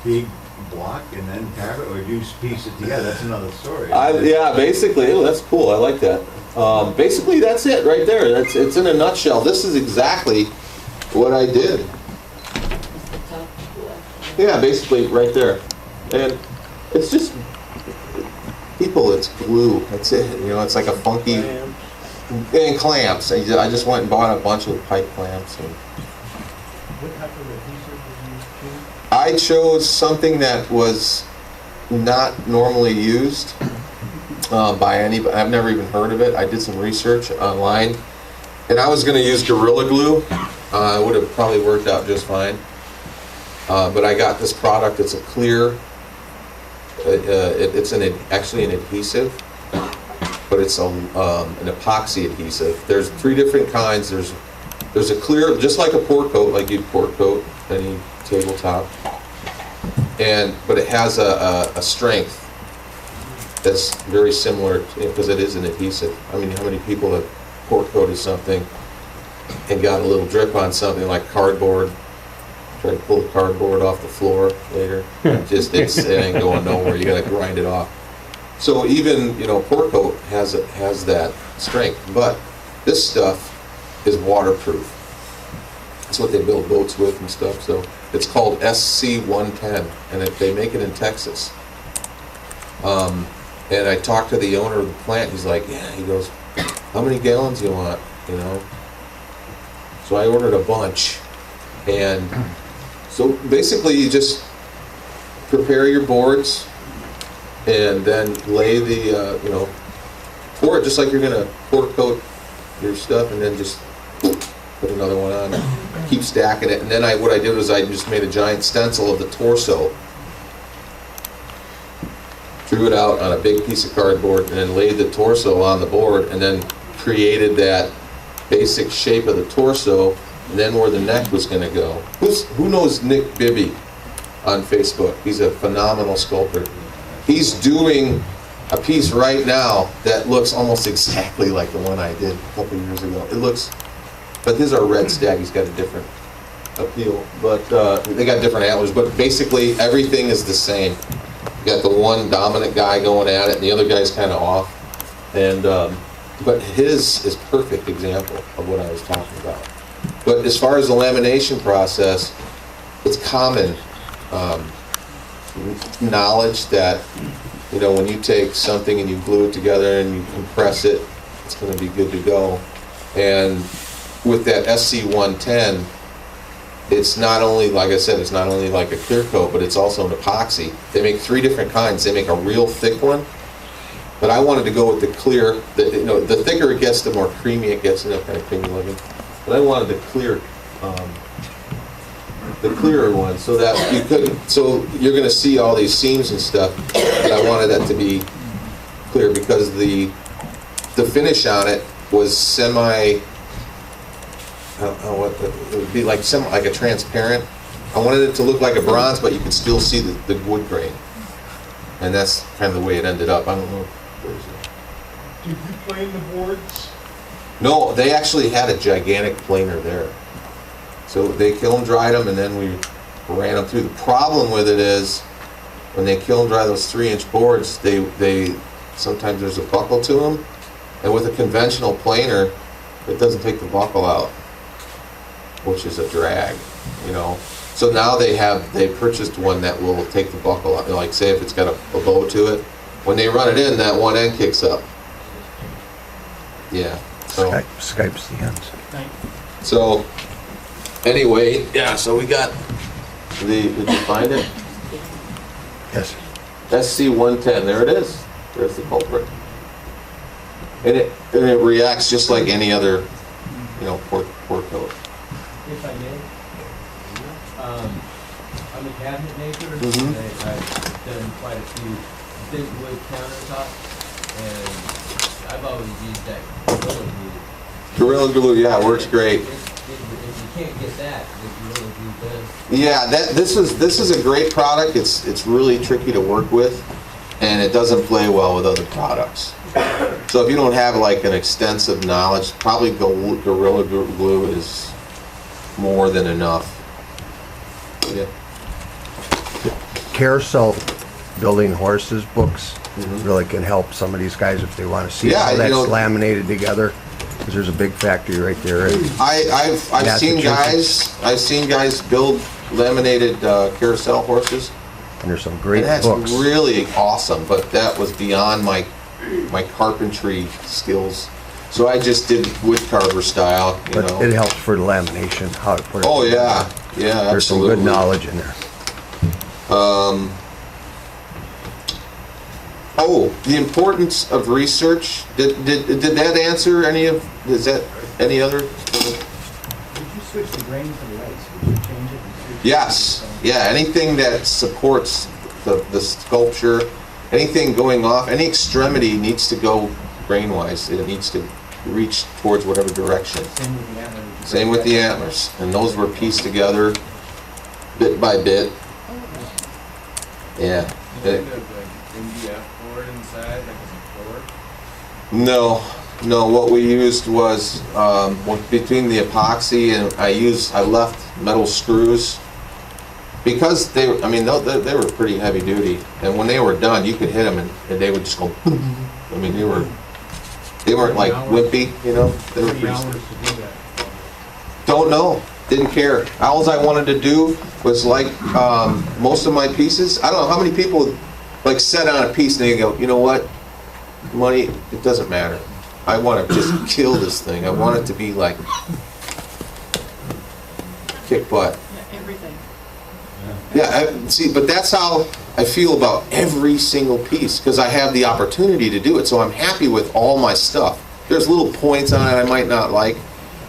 big block and then carve it, or did you piece it together? That's another story. Yeah, basically, that's cool. I like that. Basically, that's it right there. It's in a nutshell. This is exactly what I did. Yeah, basically right there. And it's just, it's glue. That's it. It's like a funky And clamps. I just went and bought a bunch of pipe clamps. And What type of adhesive did you choose? I chose something that was not normally used by anybody. I've never even heard of it. I did some research online, and I was going to use Gorilla Glue. It would have probably worked out just fine. But I got this product. It's a clear. It's actually an adhesive, but it's an epoxy adhesive. There's 3 different kinds. There's a clear, just like a pour coat, like you'd pour coat any tabletop, but it has a strength that's very similar because it is an adhesive. I mean, how many people have pour coated something and got a little drip on something like cardboard? Try to pull the cardboard off the floor later. It ain't going nowhere. You got to grind it off. So even pour coat has that strength, but this stuff is waterproof. That's what they build boats with and stuff. So it's called SC110, and they make it in Texas. And I talked to the owner of the plant. He's like, yeah. He goes, how many gallons do you want? So I ordered a bunch, and so basically you just prepare your boards, and then lay the pour it just like you're gonna pour coat your stuff, and then just put another one on. Keep stacking it, and then what I did was I just made a giant stencil of the torso, drew it out on a big piece of cardboard, and then laid the torso on the board, and then created that basic shape of the torso, and then where the neck was going to go. Who knows Nick Bibby on Facebook? He's a phenomenal sculptor. He's doing a piece right now that looks almost exactly like the one I did a couple years ago. But his are red stag. He's got a different appeal, but they got different antlers. But basically, everything is the same. You got the one dominant guy going at it, and the other guy's kind of off. And but his is perfect example of what I was talking about. But as far as the lamination process, it's common knowledge that when you take something and you glue it together and you compress it, it's going to be good to go. And with that SC110, it's not only, like I said, it's not only like a clear coat, but it's also an epoxy. They make 3 different kinds. They make a real thick one, but I wanted to go with the clear. The thicker it gets, the more creamy it gets, kind of creamy looking. But I wanted the clearer one, so that you could. So you're going to see all these seams and stuff, but I wanted that to be clear because the finish on it was semi. I don't know what it would be like, like a transparent. I wanted it to look like a bronze, but you can still see the wood grain, and that's kind of the way it ended up. I don't know. Did you plane the boards? No, they actually had a gigantic planer there. So they kiln dried them, and then we ran them through. The problem with it is when they kiln dry those 3-inch boards, they sometimes there's a buckle to them, and with a conventional planer, it doesn't take the buckle out, which is a drag, So now they purchased one that will take the buckle out. Like say if it's got a bow to it, when they run it in, that one end kicks up. Yeah. So Skype's the ends. So anyway, yeah. So we got did you find it? Yes. SC110. There it is. There's the culprit. And it reacts just like any other, pour coat. If I may, I'm a cabinet maker, Mhm. and I've done quite a few big wood countertops, and I've always used that Gorilla Glue. Gorilla Glue, yeah, works great. If you can't get that, the Gorilla Glue does. Yeah, this is a great product. It's really tricky to work with, and it doesn't play well with other products. So if you don't have like an extensive knowledge, probably Gorilla Glue is more than enough. Yeah. Carousel Building Horses books really can help some of these guys if they want to see Yeah, how that's laminated together. Because there's a big factory right there. I've seen guys build laminated carousel horses. And there's some great and books. That's really awesome, but that was beyond my carpentry skills. So I just did wood carver style, you But know. it helps for the lamination, how to put it. Oh, yeah, yeah, There's some absolutely. good knowledge in there. Oh, the importance of research. Did that answer any of, is that any other? Did you switch the grain to the lights? Did you change it? And switch Yes, yeah, anything that supports the sculpture, anything going off, any extremity needs to go grain-wise. It needs to reach towards whatever direction. Same with the antlers. Same with the antlers, and those were pieced together bit by bit. Yeah. You kind of like MDF board inside, like as a floor? No, what we used was, between the epoxy and I left metal screws. Because they were pretty heavy duty, and when they were done, you could hit them and they would just go boom. I mean, they weren't like wimpy, you know, they were 3 pretty. hours to do that. Don't know, didn't care. All I wanted to do was like, most of my pieces, I don't know how many people like set on a piece and they go, you know what, money, it doesn't matter. I want to just kill this thing. I want it to be like, kick butt. Everything. Yeah, see, but that's how I feel about every single piece, because I have the opportunity to do it, so I'm happy with all my stuff. There's little points on it I might not like,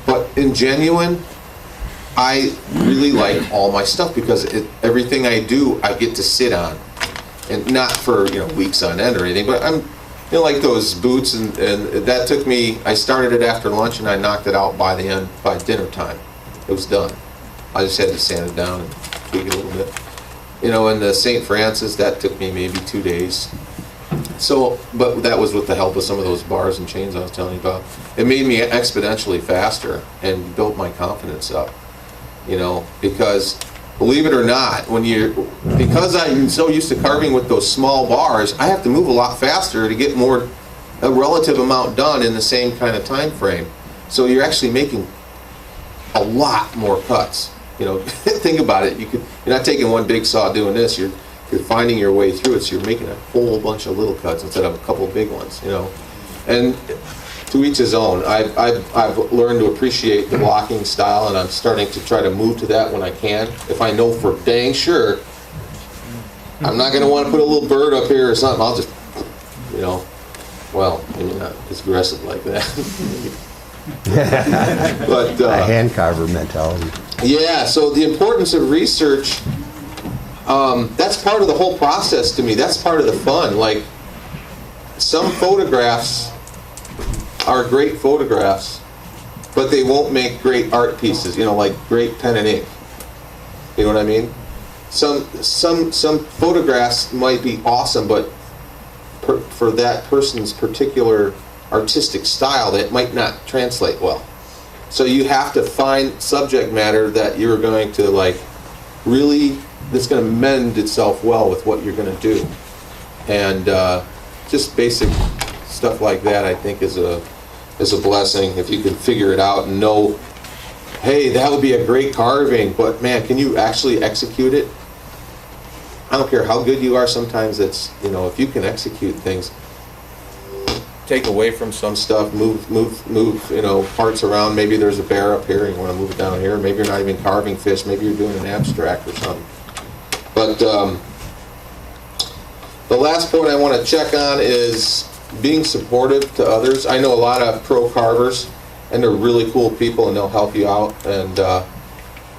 but in genuine, I really like all my stuff, because everything I do, I get to sit on. And not for, weeks on end or anything, but I'm, like those boots, and that took me, I started it after lunch, and I knocked it out by dinner time. It was done. I just had to sand it down and tweak it a little bit. And the St. Francis, that took me maybe 2 days. So, but that was with the help of some of those bars and chains I was telling you about. It made me exponentially faster and built my confidence up, because believe it or not, because I'm so used to carving with those small bars, I have to move a lot faster to get a relative amount done in the same kind of time frame. So you're actually making a lot more cuts. Think about it. You're not taking one big saw doing this. You're finding your way through it. So you're making a whole bunch of little cuts instead of a couple big ones. And to each his own. I've learned to appreciate the blocking style, and I'm starting to try to move to that when I can. If I know for dang sure I'm not going to want to put a little bird up here or something, I'll just, well, maybe not as aggressive like that. But A hand carver mentality. yeah, so the importance of research, that's part of the whole process to me. That's part of the fun. Like, some photographs are great photographs, but they won't make great art pieces, like great pen and ink. You know what I mean? Some photographs might be awesome, but for that person's particular artistic style, that might not translate well. So you have to find subject matter that you're going to really, that's going to mend itself well with what you're going to do. And just basic stuff like that, I think, is a blessing if you can figure it out and know, hey, that would be a great carving, but man, can you actually execute it? I don't care how good you are, sometimes it's, if you can execute things, take away from some stuff, move, parts around. Maybe there's a bear up here, and you want to move it down here. Maybe you're not even carving fish. Maybe you're doing an abstract or something. But the last point I want to check on is being supportive to others. I know a lot of pro carvers, and they're really cool people, and they'll help you out.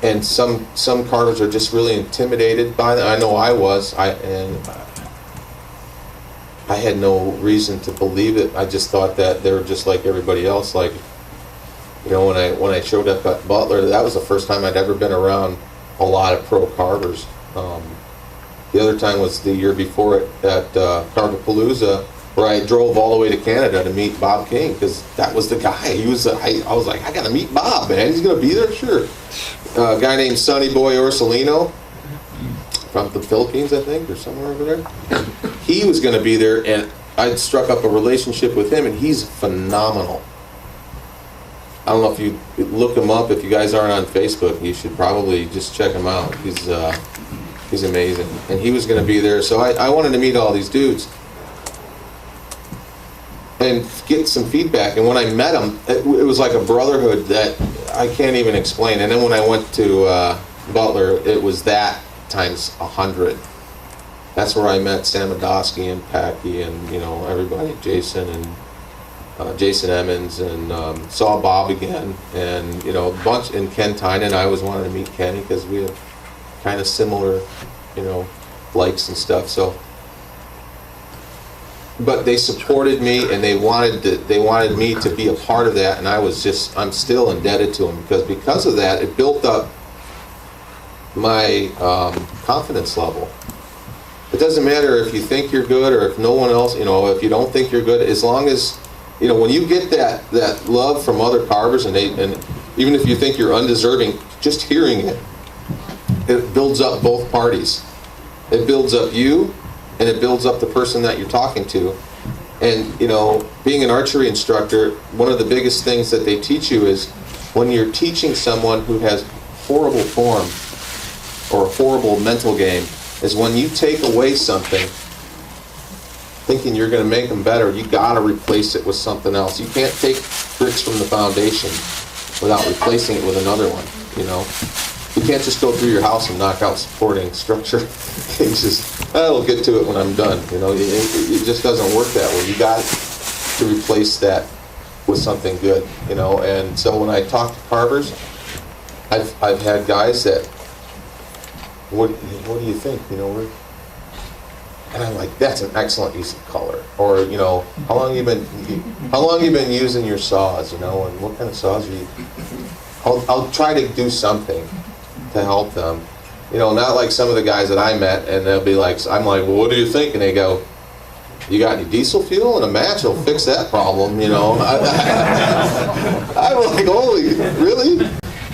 And some carvers are just really intimidated by them. I know I was. I had no reason to believe it. I just thought that they were just like everybody else. Like, when I showed up at Butler, that was the first time I'd ever been around a lot of pro carvers. The other time was the year before it at Carvapalooza, where I drove all the way to Canada to meet Bob King, because that was the guy. I was like, I gotta meet Bob, man. He's gonna be there, sure. A guy named Sonny Boy Orsolino from the Philippines, I think, or somewhere over there. He was going to be there, and I'd struck up a relationship with him, and he's phenomenal. I don't know if you look him up. If you guys aren't on Facebook, you should probably just check him out. He's amazing, and he was going to be there. So I wanted to meet all these dudes, and get some feedback. And when I met them, it was like a brotherhood that I can't even explain. And then when I went to Butler, it was that times 100. That's where I met Sam Adosky and Packy and, you know, everybody, Jason and Jason Emmons, and saw Bob again, and, you know, a bunch, and Ken Tynan. I always wanted to meet Kenny because we have kind of similar, you know, likes and stuff. So, but they supported me, and they wanted me to be a part of that, and I'm still indebted to them, because of that, it built up my confidence level. It doesn't matter if you think you're good or if no one else, you know, if you don't think you're good, as long as, you know, when you get that love from other carvers, and even if you think you're undeserving, just hearing it builds up both parties. It builds up you, and it builds up the person that you're talking to. And, you know, being an archery instructor, one of the biggest things that they teach you is when you're teaching someone who has horrible form or a horrible mental game, is when you take away something thinking you're going to make them better, you got to replace it with something else. You can't take bricks from the foundation without replacing it with another one, you know. You can't just go through your house and knock out supporting structure. It's just, I'll get to it when I'm done, you know. It just doesn't work that way. You got to replace that with something good, you know. And so when I talk to carvers, I've had guys that, what do you think? You know, and I'm like, that's an excellent use of color. Or, you know, how long you been using your saws? You know, and what kind of saws are you? I'll try to do something to help them. You know, not like some of the guys that I met, and they'll be like, I'm like, well, what do you think? And they go, you got any diesel fuel? And a match will fix that problem. You know, I'm like, holy, really?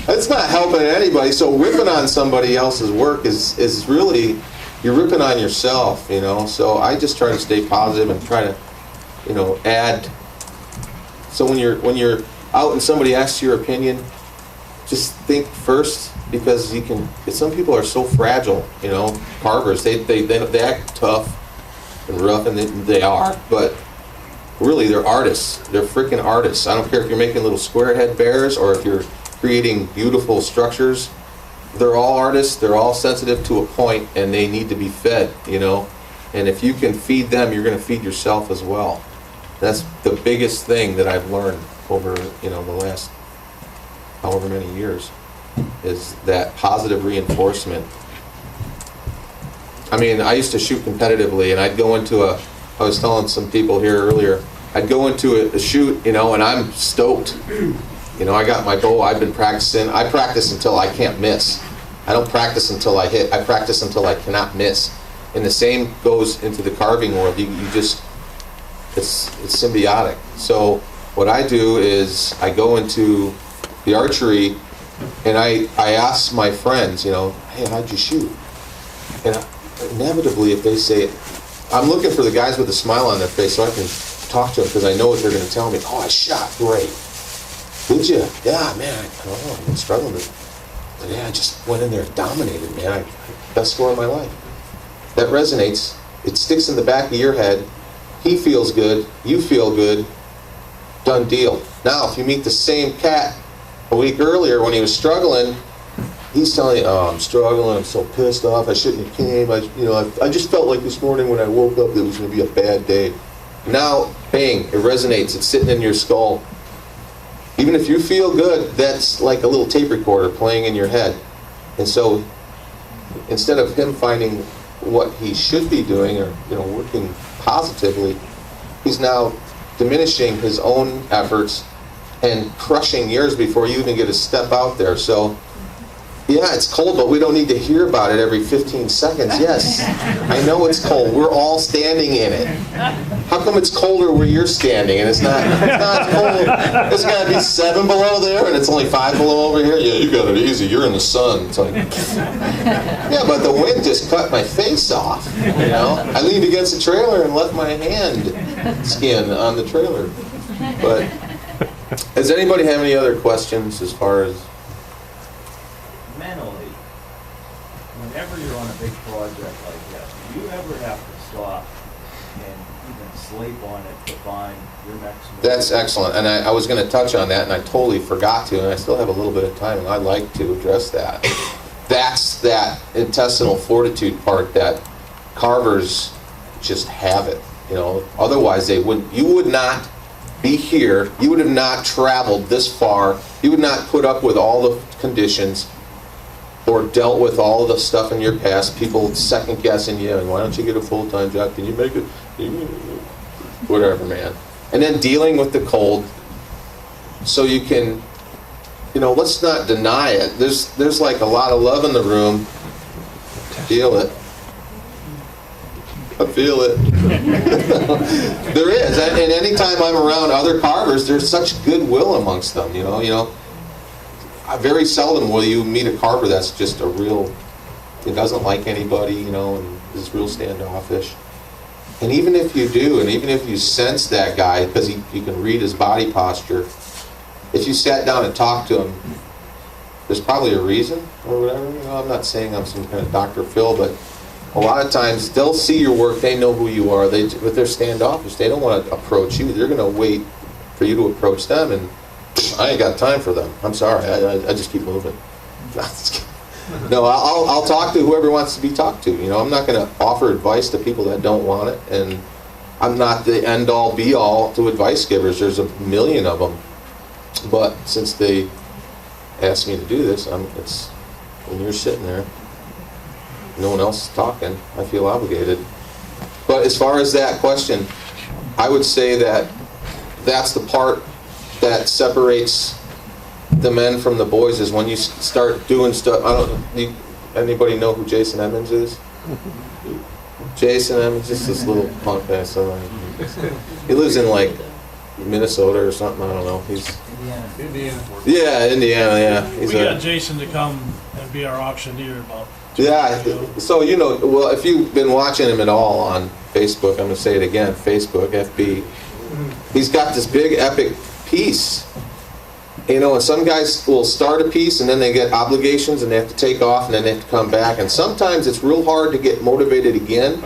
That's not helping anybody. So ripping on somebody else's work is really, you're ripping on yourself, you know. So I just try to stay positive and try to, you know, add. So when you're out and somebody asks your opinion, just think first, because you can. Some people are so fragile, you know. Carvers, they act tough and rough, and they are, but really they're artists. They're freaking artists. I don't care if you're making little square head bears or if you're creating beautiful structures. They're all artists. They're all sensitive to a point, and they need to be fed, you know. And if you can feed them, you're going to feed yourself as well. That's the biggest thing that I've learned over, you know, the last however many years, is that positive reinforcement. I mean, I used to shoot competitively, and I'd go into I was telling some people here earlier, I'd go into a shoot, you know, and I'm stoked. You know, I got my bow, I've been practicing. I practice until I can't miss. I don't practice until I hit. I practice until I cannot miss. And the same goes into the carving world. You just, it's symbiotic. So what I do is I go into the archery, and I ask my friends, you know, hey, how'd you shoot? And inevitably, if they say, I'm looking for the guys with a smile on their face so I can talk to them, because I know what they're going to tell me. Oh, I shot great. Did you? Yeah, man. I've been struggling but yeah, I just went in there and dominated, man. Best score of my life. That resonates. It sticks in the back of your head. He feels good. You feel good. Done deal. Now, if you meet the same cat a week earlier when he was struggling, he's telling you, oh, I'm struggling. I'm so pissed off. I shouldn't have came. I just felt like this morning when I woke up it was going to be a bad day. Now, bang, it resonates. It's sitting in your skull. Even if you feel good, that's like a little tape recorder playing in your head. And so instead of him finding what he should be doing, or, you know, working positively, he's now diminishing his own efforts and crushing yours before you even get a step out there. So yeah, it's cold, but we don't need to hear about it every 15 seconds. Yes, I know it's cold. We're all standing in it. How come it's colder where you're standing and it's not cold? It's got to be 7 below there and it's only 5 below over here? Yeah, you got it easy. You're in the sun. It's like, yeah, but the wind just cut my face off, you know? I leaned against the trailer and left my hand skin on the trailer. But does anybody have any other questions as far as... Mentally, whenever you're on a big project like that, do you ever have to stop and even sleep on it to find your next move. That's excellent, and I was going to touch on that, and I totally forgot to, and I still have a little bit of time, and I'd like to address that. That's that intestinal fortitude part that carvers just have it, you know. Otherwise, they wouldn't. You would not be here. You would have not traveled this far. You would not put up with all the conditions or dealt with all the stuff in your past. People second guessing you, and why don't you get a full-time job? Can you make it? Whatever, man. And then dealing with the cold, so you can, you know, let's not deny it. There's like a lot of love in the room. Feel it. I feel it. There is, and anytime I'm around other carvers, there's such goodwill amongst them. You know. Very seldom will you meet a carver that's just a real, he doesn't like anybody, you know, and is real standoffish. And even if you do, and even if you sense that guy, because you can read his body posture, if you sat down and talked to him, there's probably a reason or whatever. You know, I'm not saying I'm some kind of Dr. Phil, but a lot of times they'll see your work, they know who you are, but they're standoffish. They don't want to approach you. They're going to wait for you to approach them, and I ain't got time for them. I'm sorry. I just keep moving. No, I'll talk to whoever wants to be talked to. You know, I'm not going to offer advice to people that don't want it, and I'm not the end-all, be-all to advice givers. There's a million of them. But since they asked me to do this, it's when you're sitting there, no one else is talking, I feel obligated. But as far as that question, I would say that that's the part that separates the men from the boys, is when you start doing stuff. Anybody know who Jason Emmons is? Jason Emmons, just this little punk guy. So he lives in like Minnesota or something. I don't know. He's Indiana. Yeah, Indiana. Yeah, We got Jason to come and be our auctioneer about. Yeah, so you know, well, if you've been watching him at all on Facebook, I'm going to say it again, Facebook, FB, he's got this big epic piece. You know, and some guys will start a piece and then they get obligations and they have to take off and then they have to come back. And sometimes it's real hard to get motivated again.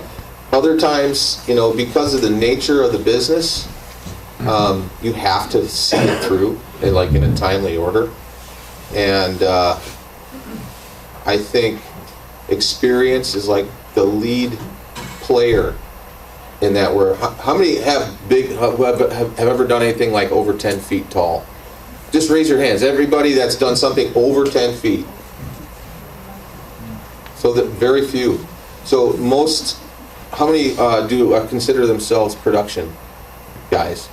Other times, you know, because of the nature of the business, you have to see it through in a timely order. And I think experience is like the lead player in that. Where how many have ever done anything like over 10 feet tall? Just raise your hands. Everybody that's done something over 10 feet. So that very few. So most, how many do consider themselves production guys?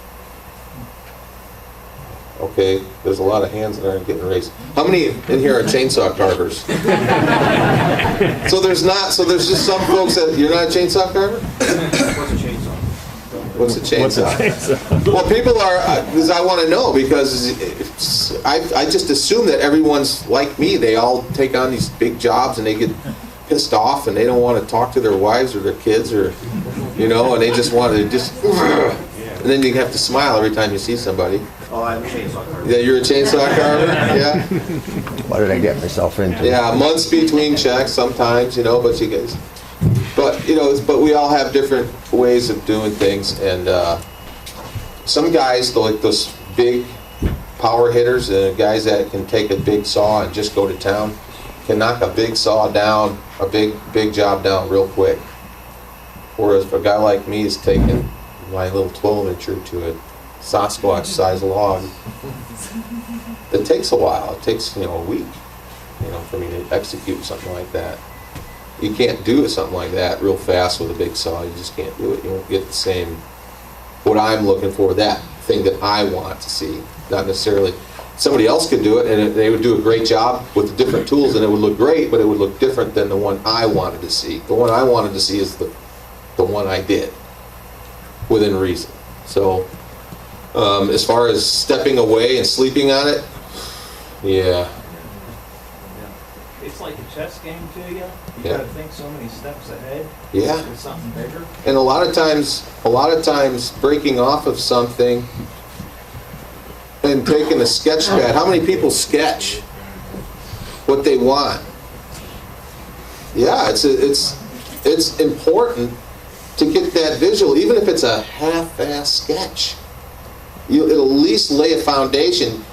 Okay, there's a lot of hands that aren't getting raised. How many in here are chainsaw carvers? So there's just some folks that, you're not a chainsaw carver? What's a chainsaw? What's a chainsaw? Well, people are, because I want to know, because I just assume that everyone's like me. They all take on these big jobs and they get pissed off and they don't want to talk to their wives or their kids, or, you know, and they just want to just, and then you have to smile every time you see somebody. Oh, I'm a chainsaw carver. Yeah, you're a chainsaw carver? Yeah? What did I get myself into? Yeah, months between checks sometimes, you know, but you guys, you know, but we all have different ways of doing things, and some guys, like those big power hitters, guys that can take a big saw and just go to town, can knock a big saw down, a big job down real quick. Whereas a guy like me is taking my little 12-incher to a Sasquatch size log. It takes a while. It takes, you know, a week, you know, for me to execute something like that. You can't do something like that real fast with a big saw. You just can't do it. You won't get the same, what I'm looking for, that thing that I want to see. Not necessarily, somebody else could do it and they would do a great job with the different tools and it would look great, but it would look different than the one I wanted to see. The one I wanted to see is the one I did, within reason. So, as far as stepping away and sleeping on it, yeah. It's like a chess game to you. You Yeah. gotta think so many steps ahead. Yeah. With something bigger. And a lot of times breaking off of something and taking a sketch pad. How many people sketch what they want? Yeah, it's important to get that visual, even if it's a half-ass sketch. It'll at least lay a foundation.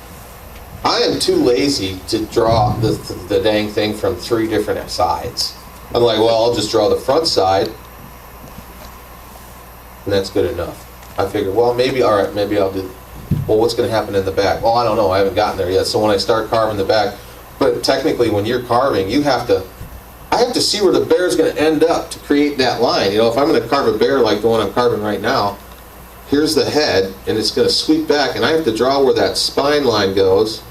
I am too lazy to draw the dang thing from 3 different sides. I'm like, well, I'll just draw the front side, and that's good enough. I figure, well, maybe, all right, maybe I'll do, well, what's going to happen in the back? Well, I don't know. I haven't gotten there yet. So when I start carving the back, but technically when you're carving, I have to see where the bear is going to end up to create that line. You know, if I'm going to carve a bear like the one I'm carving right now, here's the head, and it's going to sweep back, and I have to draw where that spine line goes,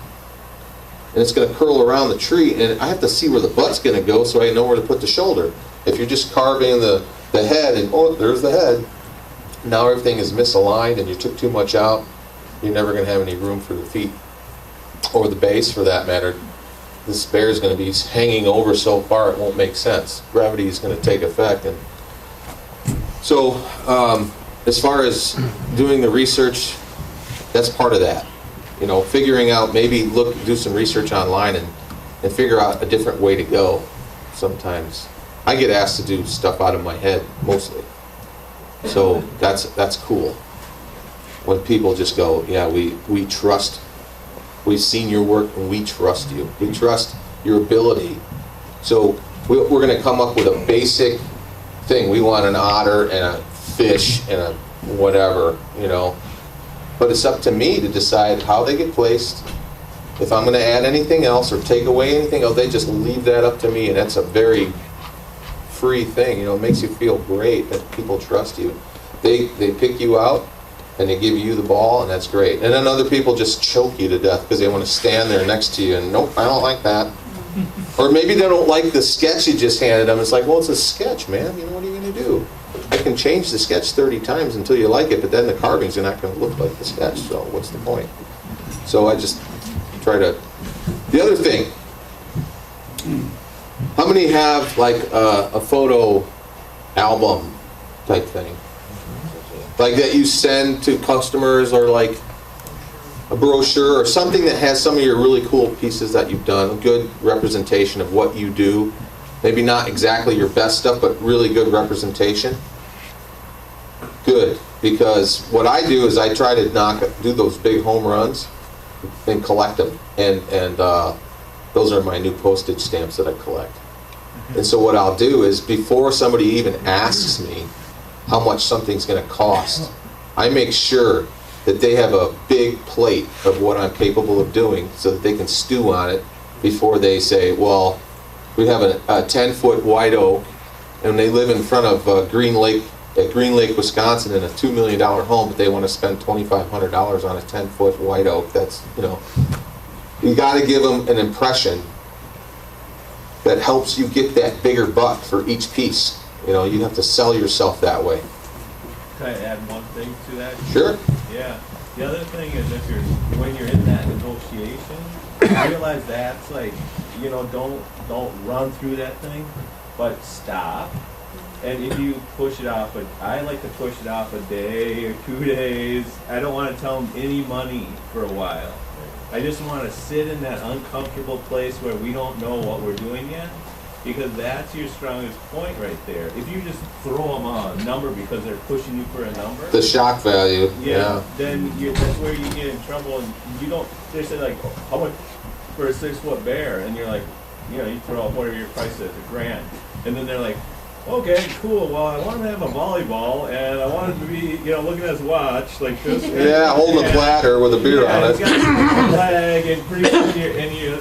and it's going to curl around the tree, and I have to see where the butt's going to go so I know where to put the shoulder. If you're just carving the head, and oh, there's the head, now everything is misaligned, and you took too much out, you're never going to have any room for the feet, or the base for that matter. This bear is going to be hanging over so far it won't make sense. Gravity is going to take effect. And so as far as doing the research, that's part of that. You know, figuring out, maybe do some research online and figure out a different way to go. Sometimes I get asked to do stuff out of my head mostly. So that's cool. When people just go, yeah, we trust. We've seen your work and we trust you. We trust your ability. So we're going to come up with a basic thing. We want an otter and a fish and a whatever, you know. But it's up to me to decide how they get placed. If I'm going to add anything else or take away anything else, they just leave that up to me. And that's a very free thing. You know, it makes you feel great that people trust you. They pick you out, and they give you the ball, and that's great. And then other people just choke you to death because they want to stand there next to you, and nope, I don't like that. Or maybe they don't like the sketch you just handed them. It's like, well, it's a sketch, man. You know, what are you going to do? I can change the sketch 30 times until you like it, but then the carvings are not going to look like the sketch, so what's the point? So I just try to... The other thing, how many have like a photo album type thing? Like that you send to customers, or like a brochure or something that has some of your really cool pieces that you've done, a good representation of what you do. Maybe not exactly your best stuff, but really good representation. Good, because what I do is I try to do those big home runs and collect them, and those are my new postage stamps that I collect. And so what I'll do is, before somebody even asks me how much something's going to cost, I make sure that they have a big plate of what I'm capable of doing so that they can stew on it before they say, well, we have a 10-foot white oak, and they live in front of Green Lake, Wisconsin, in a $2 million home, but they want to spend $2,500 on a 10-foot white oak. That's, you know, you got to give them an impression that helps you get that bigger buck for each piece. You know, you have to sell yourself that way. Can I add one thing to that? Sure. Yeah. The other thing is, when you're in that negotiation, realize that's like, you know, don't run through that thing, but stop. And if you push it off, I like to push it off a day or 2 days. I don't want to tell them any money for a while. I just want to sit in that uncomfortable place where we don't know what we're doing yet, because that's your strongest point right there. If you just throw them a number because they're pushing you for a number, the shock value, yeah. Then that's where you get in trouble, and you don't. They say like, how much for a 6-foot bear, and you're like, you know, you throw out whatever your price is, $1,000, and then they're like, okay, cool. Well, I want him to have a volleyball, and I want him to be, you know, looking at his watch like this. Yeah, holding a platter with a beer on it. He's got a flag, and pretty soon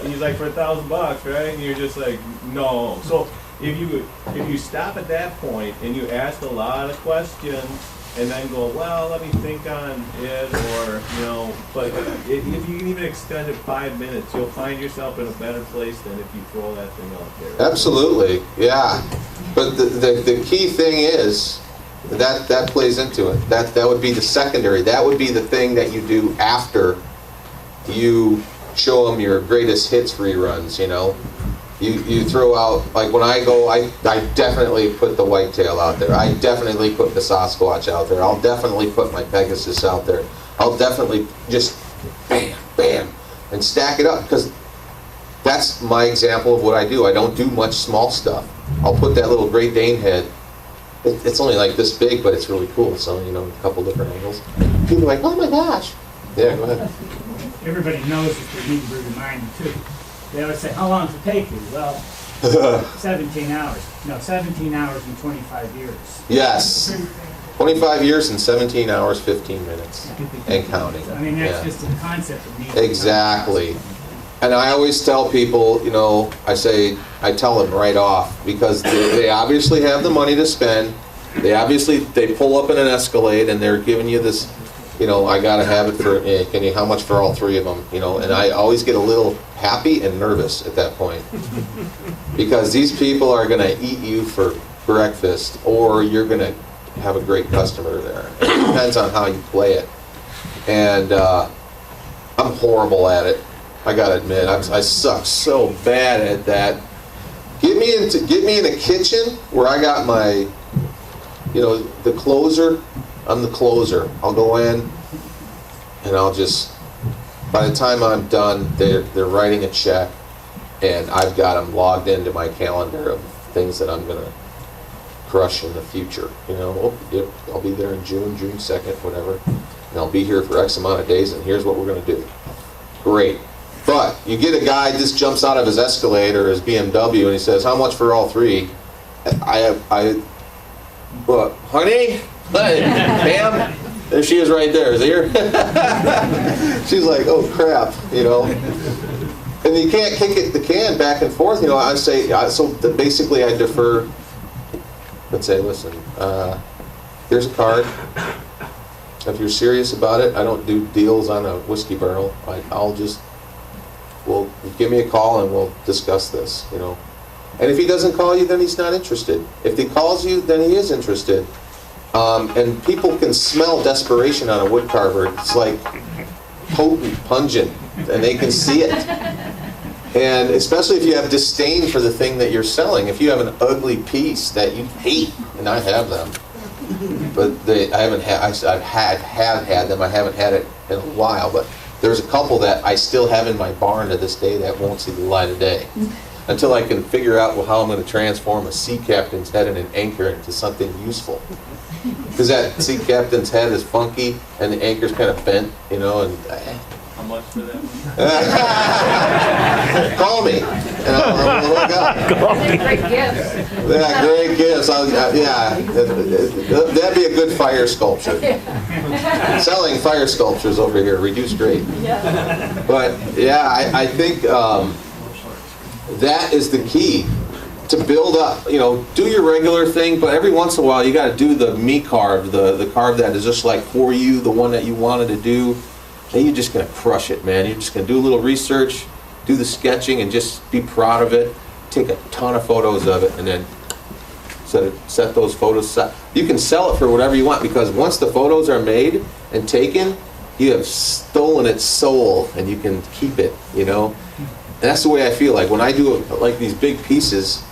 he's like, for $1,000, right? And you're just like, no. So if you stop at that point and you ask a lot of questions, and then go, well, let me think on it, or, you know, but if you can even extend it 5 minutes, you'll find yourself in a better place than if you throw that thing out there. Absolutely, yeah. But the key thing is that plays into it. That would be the secondary. That would be the thing that you do after you show them your greatest hits reruns, you know. You throw out, like when I go, I definitely put the whitetail out there. I definitely put the Sasquatch out there. I'll definitely put my Pegasus out there. I'll definitely just bam, bam, and stack it up, because that's my example of what I do. I don't do much small stuff. I'll put that little Great Dane head it's only like this big, but it's really cool. So, you know, a couple different angles. People are like, oh my gosh. Yeah, go ahead. Everybody knows that they need to be reminded too. They always say, how long does it take you? Well, 17 hours. No, 17 hours and 25 years. Yes. 25 years and 17 hours, 15 minutes, and counting. I mean, that's just the concept of need. Exactly. And I always tell people, you know, I tell them right off, because they obviously have the money to spend. They pull up in an Escalade and they're giving you this, you know, I gotta have it for, how much for all three of them, you know, and I always get a little happy and nervous at that point. Because these people are gonna eat you for breakfast, or you're gonna have a great customer there. It depends on how you play it. And I'm horrible at it. I gotta admit, I suck so bad at that. Get me in a kitchen where I got my, you know, the closer. I'm the closer. I'll go in, and I'll just. By the time I'm done, they're writing a check, and I've got them logged into my calendar of things that I'm gonna crush in the future. You know, oh, yep, I'll be there in June 2nd, whatever, and I'll be here for X amount of days, and here's what we're gonna do. Great. But you get a guy just jumps out of his Escalade or his BMW and he says, how much for all three? But honey, ma'am, there she is right there. Is here? She's like, oh crap, you know. And you can't kick the can back and forth, you know. I say, basically I defer. Let's say, listen, here's a card. If you're serious about it, I don't do deals on a whiskey barrel. Well, give me a call and we'll discuss this, you know. And if he doesn't call you, then he's not interested. If he calls you, then he is interested. And people can smell desperation on a wood carver. It's like potent, pungent, and they can see it. And especially if you have disdain for the thing that you're selling. If you have an ugly piece that you hate, and I have them, but I've had them. I haven't had it in a while, but there's a couple that I still have in my barn to this day that won't see the light of day until I can figure out how I'm going to transform a sea captain's head and an anchor into something useful. Because that sea captain's head is funky and the anchor's kind of bent, you know. And how much for that? Call me, and I'll look up. Great gifts. Yeah, great gifts. That'd be a good fire sculpture. Selling fire sculptures over here, reduced grade. Yeah. But yeah, I think that is the key to build up. You know, do your regular thing, but every once in a while you got to do the me carve, the carve that is just like for you, the one that you wanted to do. And you're just going to crush it, man. You're just going to do a little research, do the sketching, and just be proud of it. Take a ton of photos of it, and then set those photos. You can sell it for whatever you want, because once the photos are made and taken, you have stolen its soul, and you can keep it, you know? And that's the way I feel like when I do like these big pieces,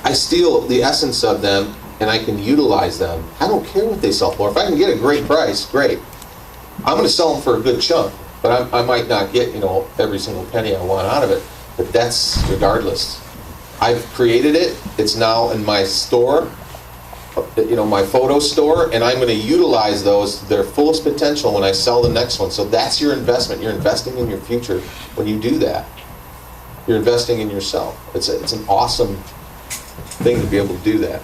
I steal the essence of them, and I can utilize them. I don't care what they sell for. If I can get a great price, great. I'm going to sell them for a good chunk, but I might not get, you know, every single penny I want out of it. But that's regardless. I've created it. It's now in my store, you know, my photo store, and I'm going to utilize those to their fullest potential when I sell the next one. So that's your investment. You're investing in your future when you do that. You're investing in yourself. It's an awesome thing to be able to do that.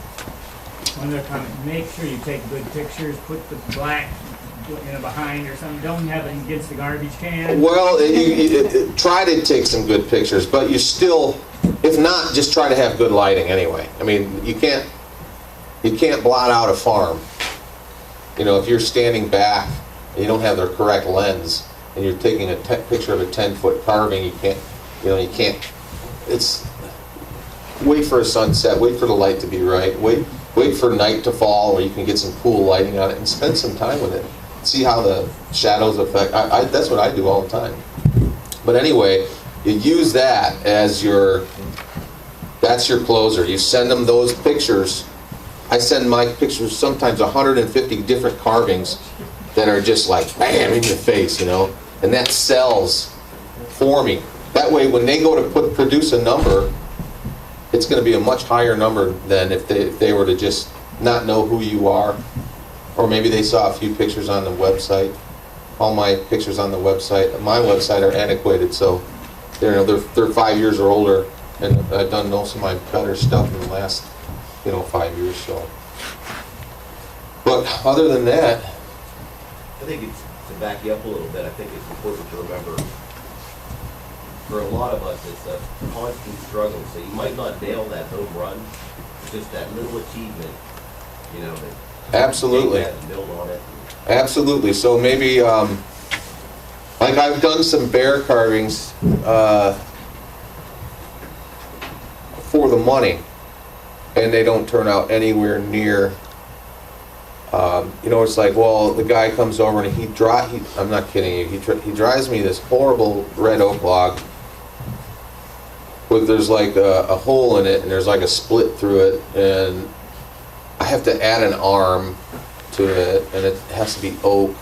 One other comment, make sure you take good pictures, put the black behind or something. Don't have it against the garbage can. Well, you try to take some good pictures, but you still, if not, just try to have good lighting anyway. I mean, you can't blot out a farm. You know, if you're standing back and you don't have the correct lens and you're taking a picture of a 10-foot carving, you can't. It's wait for a sunset, wait for the light to be right, wait for night to fall where you can get some cool lighting on it, and spend some time with it. See how the shadows affect. That's what I do all the time. But anyway, you use that as that's your closer. You send them those pictures. I send my pictures sometimes 150 different carvings that are just like bam in your face, you know, and that sells for me. That way, when they go to produce a number, it's going to be a much higher number than if they were to just not know who you are, or maybe they saw a few pictures on the website. All my pictures on the website, my website, are antiquated, so they're 5 years or older, and I've done most of my better stuff in the last 5 years. So, but other than that, I think it's, to back you up a little bit, I think it's important to remember, for a lot of us, it's a constant struggle. So you might not nail that home run, just that little achievement, that absolutely, and build on it. Absolutely. So maybe, like I've done some bear carvings for the money, and they don't turn out anywhere near. It's like, well, the guy comes over and I'm not kidding you. He drives me this horrible red oak log. There's like a hole in it, and there's like a split through it, and I have to add an arm to it, and it has to be oak.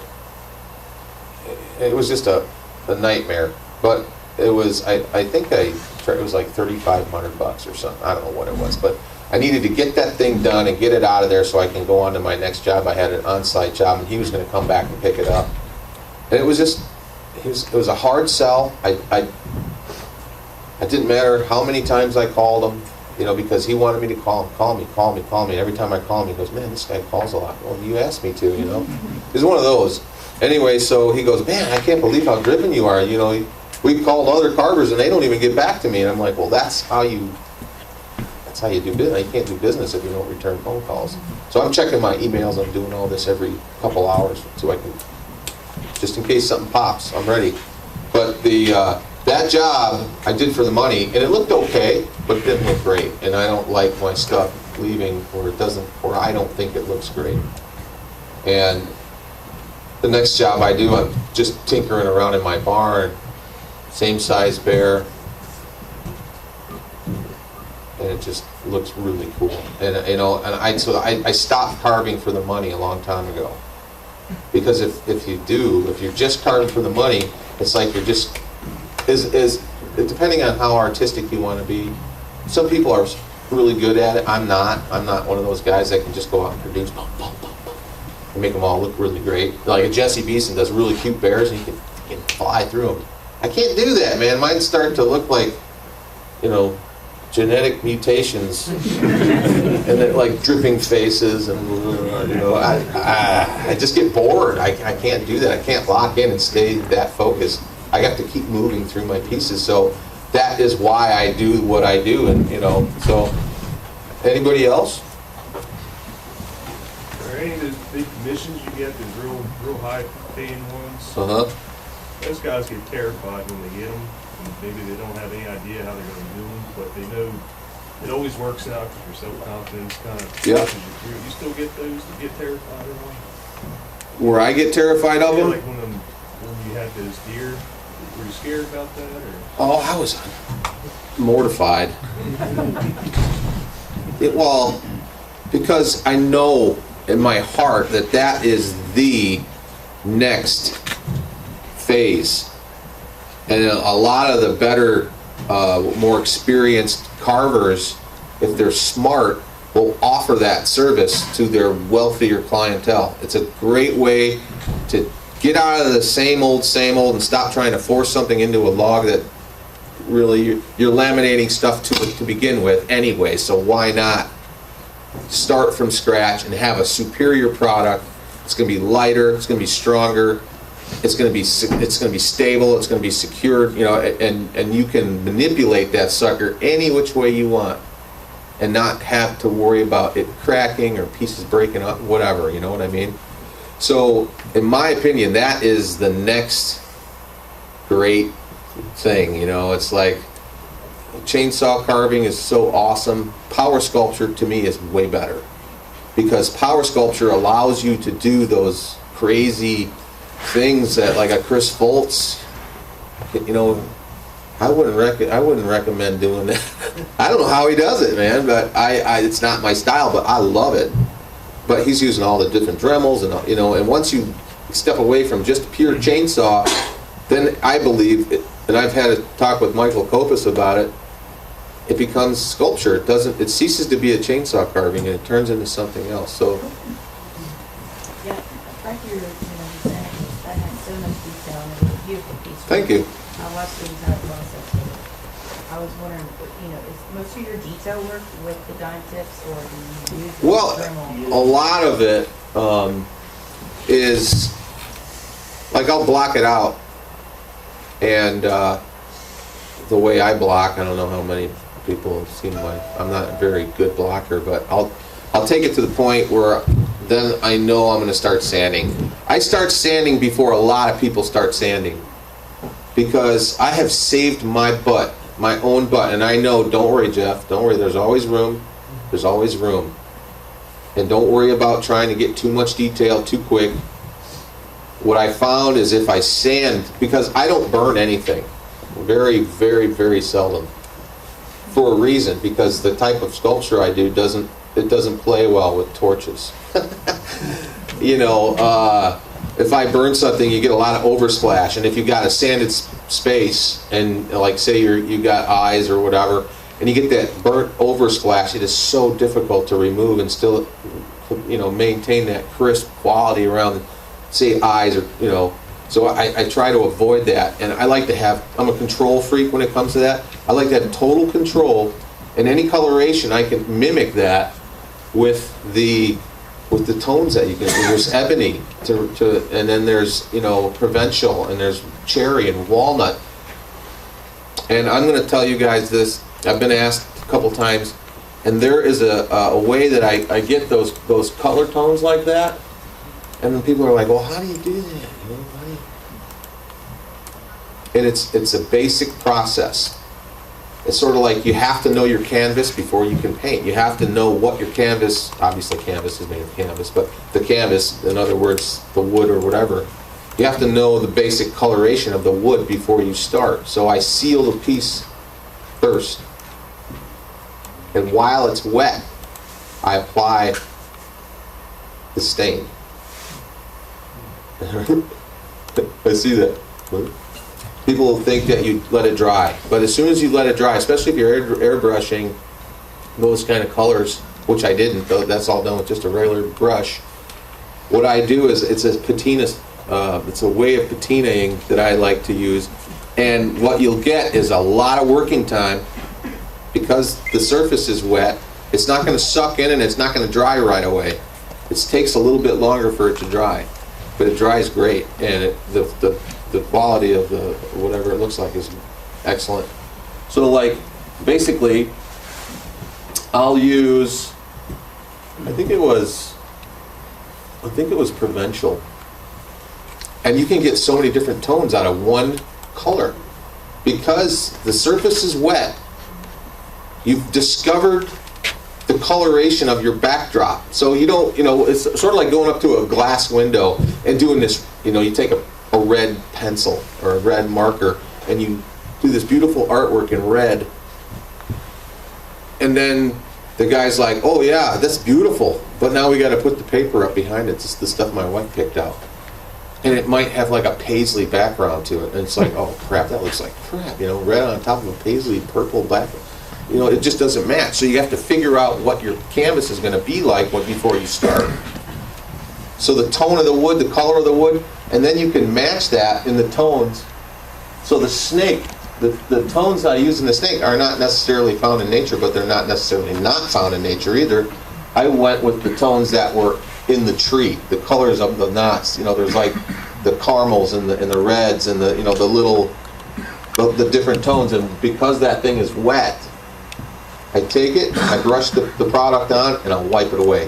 It was just a nightmare, but it was, I think it was like $3,500 or something. I don't know what it was, but I needed to get that thing done and get it out of there so I can go on to my next job. I had an on-site job, and he was going to come back and pick it up. And it was a hard sell. It didn't matter how many times I called him, because he wanted me to call me. Every time I call him, he goes, man, this guy calls a lot. Well, you asked me to, He's one of those. Anyway, so he goes, man, I can't believe how driven you are. We've called other carvers, and they don't even get back to me. And I'm like, well, that's how you do business. You can't do business if you don't return phone calls. So I'm checking my emails. I'm doing all this every couple hours so I can, just in case something pops, I'm ready. But that job I did for the money, and it looked okay, but it didn't look great. And I don't like my stuff leaving where I don't think it looks great. And the next job I do, I'm just tinkering around in my barn, same size bear, and it just looks really cool. And I stopped carving for the money a long time ago, because if you're just carving for the money, it's like you're just depending on how artistic you want to be. Some people are really good at it. I'm not one of those guys that can just go out and produce and make them all look really great. Like Jesse Beeson does really cute bears, and you can fly through them. I can't do that, man. Mine start to look like, genetic mutations, and then like dripping faces, and I just get bored. I can't do that. I can't lock in and stay that focused. I have to keep moving through my pieces. So that is why I do what I do. And so anybody else? Are any of those big commissions you get, those real high paying ones? Those guys get terrified when they get them. And maybe they don't have any idea how they're going to do them, but they know it always works out because your self-confidence kind of pushes you through. You still get those that get terrified or not? Where I get terrified of them? Like when you had those deer, were you scared about that? Or? Oh, I was mortified. Because I know in my heart that is the next phase. And a lot of the better, more experienced carvers, if they're smart, will offer that service to their wealthier clientele. It's a great way to get out of the same old and stop trying to force something into a log that really you're laminating stuff to begin with anyway. So why not start from scratch and have a superior product? It's going to be lighter, it's going to be stronger, it's going to be stable, it's going to be secured, and you can manipulate that sucker any which way you want and not have to worry about it cracking or pieces breaking up, whatever, you know what I mean? So in my opinion, that is the next great thing. It's like chainsaw carving is so awesome. Power sculpture to me is way better, because power sculpture allows you to do those crazy things that, like a Chris Foltz, I wouldn't recommend doing that. I don't know how he does it, man, but it's not my style, but I love it. But he's using all the different Dremels, and and once you step away from just pure chainsaw, then I believe, and I've had a talk with Michael Kopis about it, it becomes sculpture. It ceases to be a chainsaw carving and it turns into something else. So Yeah, right here, that had so much detail and it was a beautiful piece. thank you. I watched the entire process of it. I was wondering, is most of your detail work with the dime tips or do you use the Well, Dremel? a lot of it is, like, I'll block it out, and the way I block, I don't know how many people have seen I'm not a very good blocker, but I'll take it to the point where then I know I'm going to start sanding. I start sanding before a lot of people start sanding, because I have saved my butt, my own butt, and I know, don't worry, Jeff, don't worry, there's always room. There's always room. And don't worry about trying to get too much detail too quick. What I found is if I sand, because I don't burn anything, very, very, very seldom, for a reason, because the type of sculpture I do doesn't play well with torches. You know, if I burn something, you get a lot of oversplash, and if you got a sanded space, and like say you got eyes or whatever, and you get that burnt oversplash, it is so difficult to remove and still, you know, maintain that crisp quality around, say, eyes, or, you know. So I try to avoid that, and I like to have, I'm a control freak when it comes to that. I like to have total control, and any coloration I can mimic that with the tones that you can. There's ebony and then there's, you know, provincial, and there's cherry and walnut. And I'm going to tell you guys this. I've been asked a couple times, and there is a way that I get those color tones like that. And then people are like, well, how do you do that? You know, how do you... And it's a basic process. It's sort of like you have to know your canvas before you can paint. You have to know what your canvas, obviously canvas is made of canvas, but the canvas, in other words, the wood or whatever, you have to know the basic coloration of the wood before you start. So I seal the piece first. And while it's wet, I apply the stain. I see that. People will think that you let it dry, but as soon as you let it dry, especially if you're airbrushing those kind of colors, which I didn't, that's all done with just a regular brush. What I do is it's a patina, it's a way of patinaing that I like to use, and what you'll get is a lot of working time because the surface is wet. It's not going to suck in and it's not going to dry right away. It takes a little bit longer for it to dry, but it dries great, and the quality of the whatever it looks like is excellent. So like basically I'll use, I think it was provincial, and you can get so many different tones out of one color because the surface is wet. You've discovered the coloration of your backdrop, so you don't, you know, it's sort of like going up to a glass window and doing this, you know, you take a red pencil or a red marker and you do this beautiful artwork in red, and then the guy's like, oh yeah, that's beautiful, but now we got to put the paper up behind it. It's the stuff my wife picked out, and it might have like a paisley background to it, and it's like, oh crap, that looks like crap, you know, red on top of a paisley purple background. You know, it just doesn't match. So you have to figure out what your canvas is going to be like before you start. So the tone of the wood, the color of the wood, and then you can match that in the tones. So the snake, the tones I use in the snake are not necessarily found in nature, but they're not necessarily not found in nature either. I went with the tones that were in the tree, the colors of the knots. You know, there's like the caramels and the reds and the, you know, the different tones. And because that thing is wet, I take it, I brush the product on, and I'll wipe it away.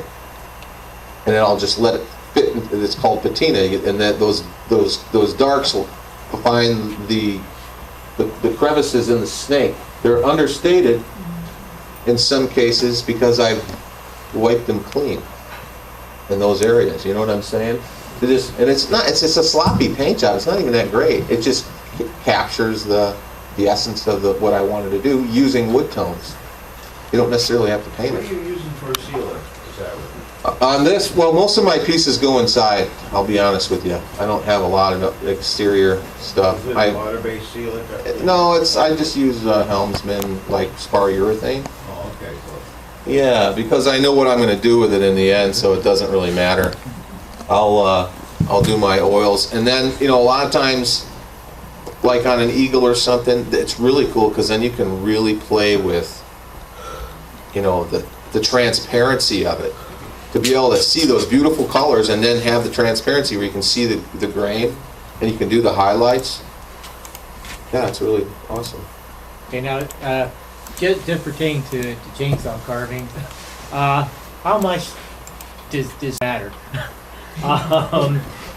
And then I'll just let it fit. It's called patina, and that those darks will find the crevices in the snake. They're understated in some cases because I've wiped them clean in those areas. You know what I'm saying? And it's just a sloppy paint job. It's not even that great. It just captures the essence of what I wanted to do using wood tones. You don't necessarily have to paint it. What are you using for a sealer? Is that On this, well, most of my pieces go inside, I'll be honest with you. I don't have a lot of exterior stuff. Is it a water-based sealant? No, I just use Helmsman, like spar urethane. Oh, okay. Yeah, because I know what I'm going to do with it in the end, so it doesn't really matter. I'll do my oils, and then a lot of times, like on an eagle or something, it's really cool because then you can really play with, the transparency of it. To be able to see those beautiful colors and then have the transparency where you can see the grain and you can do the highlights. Yeah, it's really awesome. Okay, now, just pertaining to chainsaw carving, how much does this matter?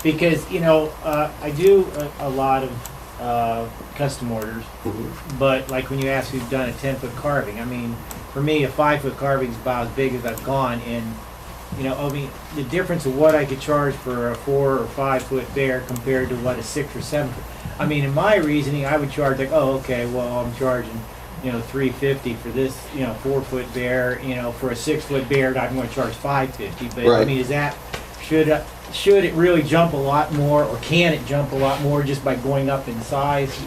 Because, I do a lot of custom orders, but like when you ask who's done a 10-foot carving, I mean, for me, a 5-foot carving is about as big as I've gone, and the difference of what I could charge for a 4 or 5 foot bear compared to what a 6 or 7 foot. I mean, in my reasoning, I would charge like, oh, okay, well, I'm charging, $350 for this, 4 foot bear. For a 6 foot bear, I'm going to charge $550. But right. I mean, is that should it really jump a lot more, or can it jump a lot more just by going up in size?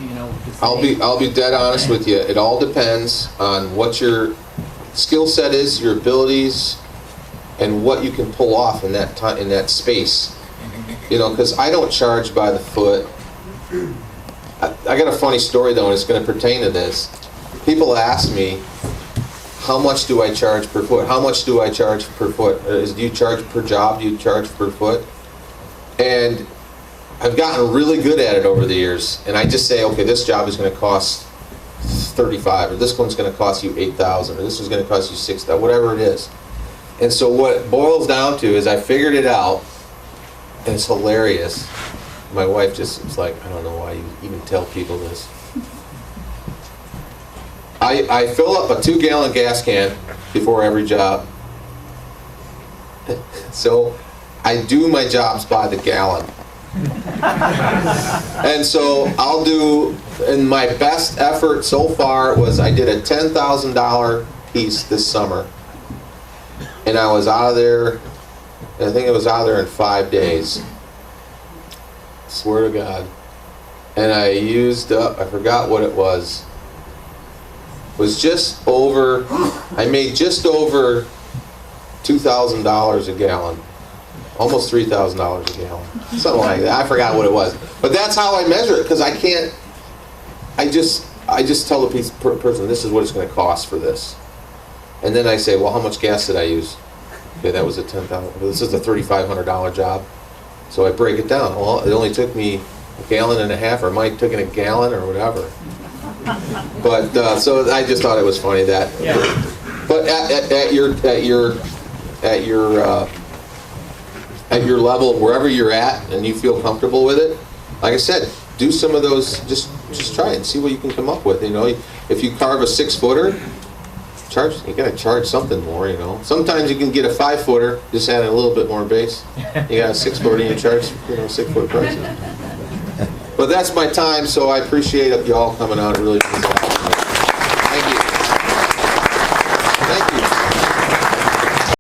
I'll be dead honest with you. It all depends on what your skill set is, your abilities, and what you can pull off in that space. Because I don't charge by the foot. I got a funny story though, and it's going to pertain to this. People ask me, how much do I charge per foot? How much do I charge per foot? Do you charge per job? Do you charge per foot? And I've gotten really good at it over the years. And I just say, okay, this job is going to cost $35, or this one's going to cost you $8,000, or this is going to cost you $6,000, whatever it is. And so what it boils down to is I figured it out, and it's hilarious. My wife just was like, I don't know why you even tell people this. I fill up a 2-gallon gas can before every job. So I do my jobs by the gallon. And so I'll do, and my best effort so far was I did a $10,000 piece this summer. And I was out of there, I think I was out of there in 5 days. Swear to God. And I used up, I forgot what it was just over, I made just over $2,000 a gallon. Almost $3,000 a gallon. Something like that. I forgot what it was. But that's how I measure it, because I can't, I just tell the person, this is what it's going to cost for this. And then I say, well, how much gas did I use? Okay, that was a $10,000. This is a $3,500 job. So I break it down. Well, it only took me a gallon and a half, or it might have taken a gallon or whatever. But so I just thought it was funny that. Yeah. But at your level, wherever you're at, and you feel comfortable with it, like I said, do some of those. Just try it and see what you can come up with. If you carve a 6-footer. You gotta charge something more, Sometimes you can get a 5-footer, just add a little bit more base. You got a 6-footer, and you charge, 6-foot prices. But that's my time, so I appreciate y'all coming out. It really means a lot.